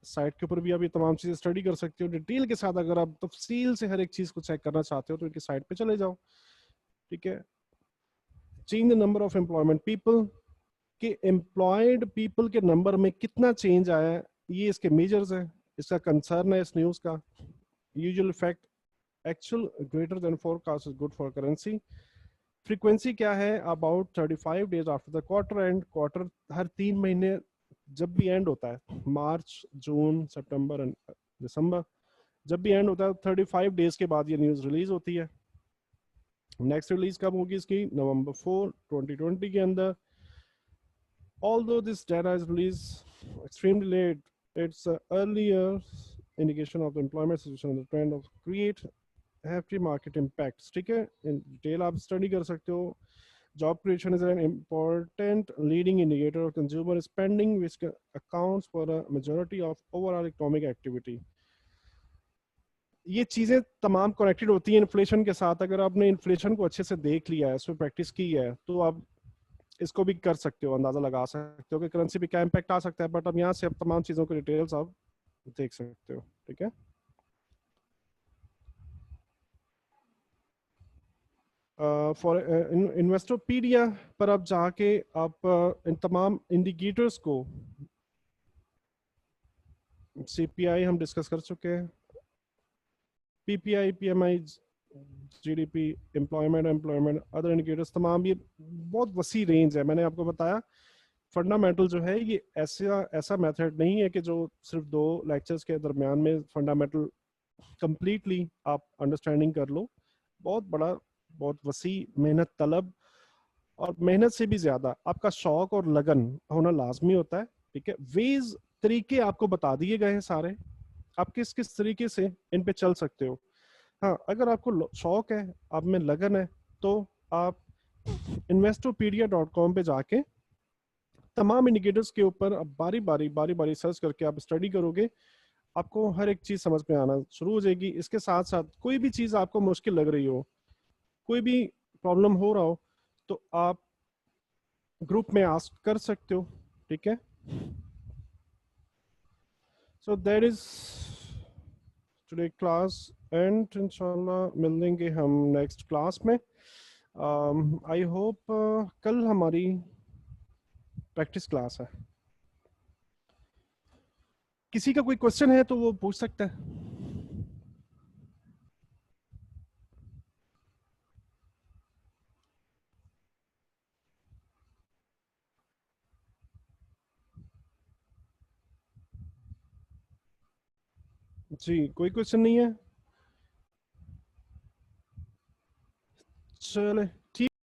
साइट के ऊपर भी आप ये तमाम चीज़ें स्टडी कर सकते हो डिटेल के साथ। अगर आप तफसील से हर एक चीज़ को चेक करना चाहते हो तो इनकी साइट पे चले जाओ, ठीक है। Change the number of employment people, के एम्प्लॉयड पीपल के नंबर में कितना चेंज आया है, ये इसके मेजर्स है, इसका कंसर्न है इस न्यूज़ का। Usual effect, actual greater than forecast is good for currency. Frequency क्या है? About 35 days after the quarter end. Quarter हर 3 महीने जब भी एंड होता है, मार्च, जून, सितंबर एंड दिसंबर, जब भी एंड होता है 35 डेज के बाद ये न्यूज़ रिलीज होती है। नेक्स्ट रिलीज कब होगी इसकी? नवंबर 4 2020 के अंदर। Although this data is released extremely late, it's an earlier indication of the employment situation and the trend of create hefty market impacts, ठीक है। in detail आप study कर सकते हो। Job creation is an important leading indicator of consumer spending which accounts for a majority of overall economic activity। ये चीजें तमाम connected होती हैं इन्फ्लेशन के साथ। अगर आपने इन्फ्लेशन को अच्छे से देख लिया है, इसमें प्रैक्टिस की है, तो आप इसको भी कर सकते हो, अंदाजा लगा सकते हो कि करेंसी पे क्या इम्पैक्ट आ सकता है। बट अब यहाँ से अब तमाम चीज़ों के डिटेल्स आप देख सकते हो, ठीक है। फॉर इन्वेस्टोपीडिया पर आप जाके आप इन तमाम इंडिकेटर्स को, सीपीआई हम डिस्कस कर चुके हैं, PPI, PMI, GDP, employment, other indicators, तमाम ये बहुत वसी रेंज है। मैंने आपको बताया फंडामेंटल जो है ये ऐसा मेथड नहीं है कि जो सिर्फ 2 लेक्चर्स के दरमियान में फंडामेंटल कंप्लीटली आप अंडरस्टैंडिंग कर लो। बहुत बड़ा, बहुत वसी, मेहनत तलब, और मेहनत से भी ज्यादा आपका शौक और लगन होना लाजमी होता है, ठीक है। वेज, तरीके आपको बता दिए गए हैं सारे, आप किस किस तरीके से इन पे चल सकते हो। हाँ, अगर आपको शौक है, आप में लगन है, तो आप investopedia.com पे जाके तमाम इंडिकेटर्स के ऊपर अब बारी बारी सर्च करके आप स्टडी करोगे, आपको हर एक चीज समझ में आना शुरू हो जाएगी। इसके साथ साथ कोई भी चीज आपको मुश्किल लग रही हो, कोई भी प्रॉब्लम हो रहा हो, तो आप ग्रुप में आस्क कर सकते हो, ठीक है। So that is today class, and इंशाल्लाह मिल लेंगे हम नेक्स्ट क्लास में। आई होप कल हमारी प्रैक्टिस क्लास है। किसी का कोई क्वेश्चन है तो वो पूछ सकता है। जी, कोई क्वेश्चन नहीं है, चले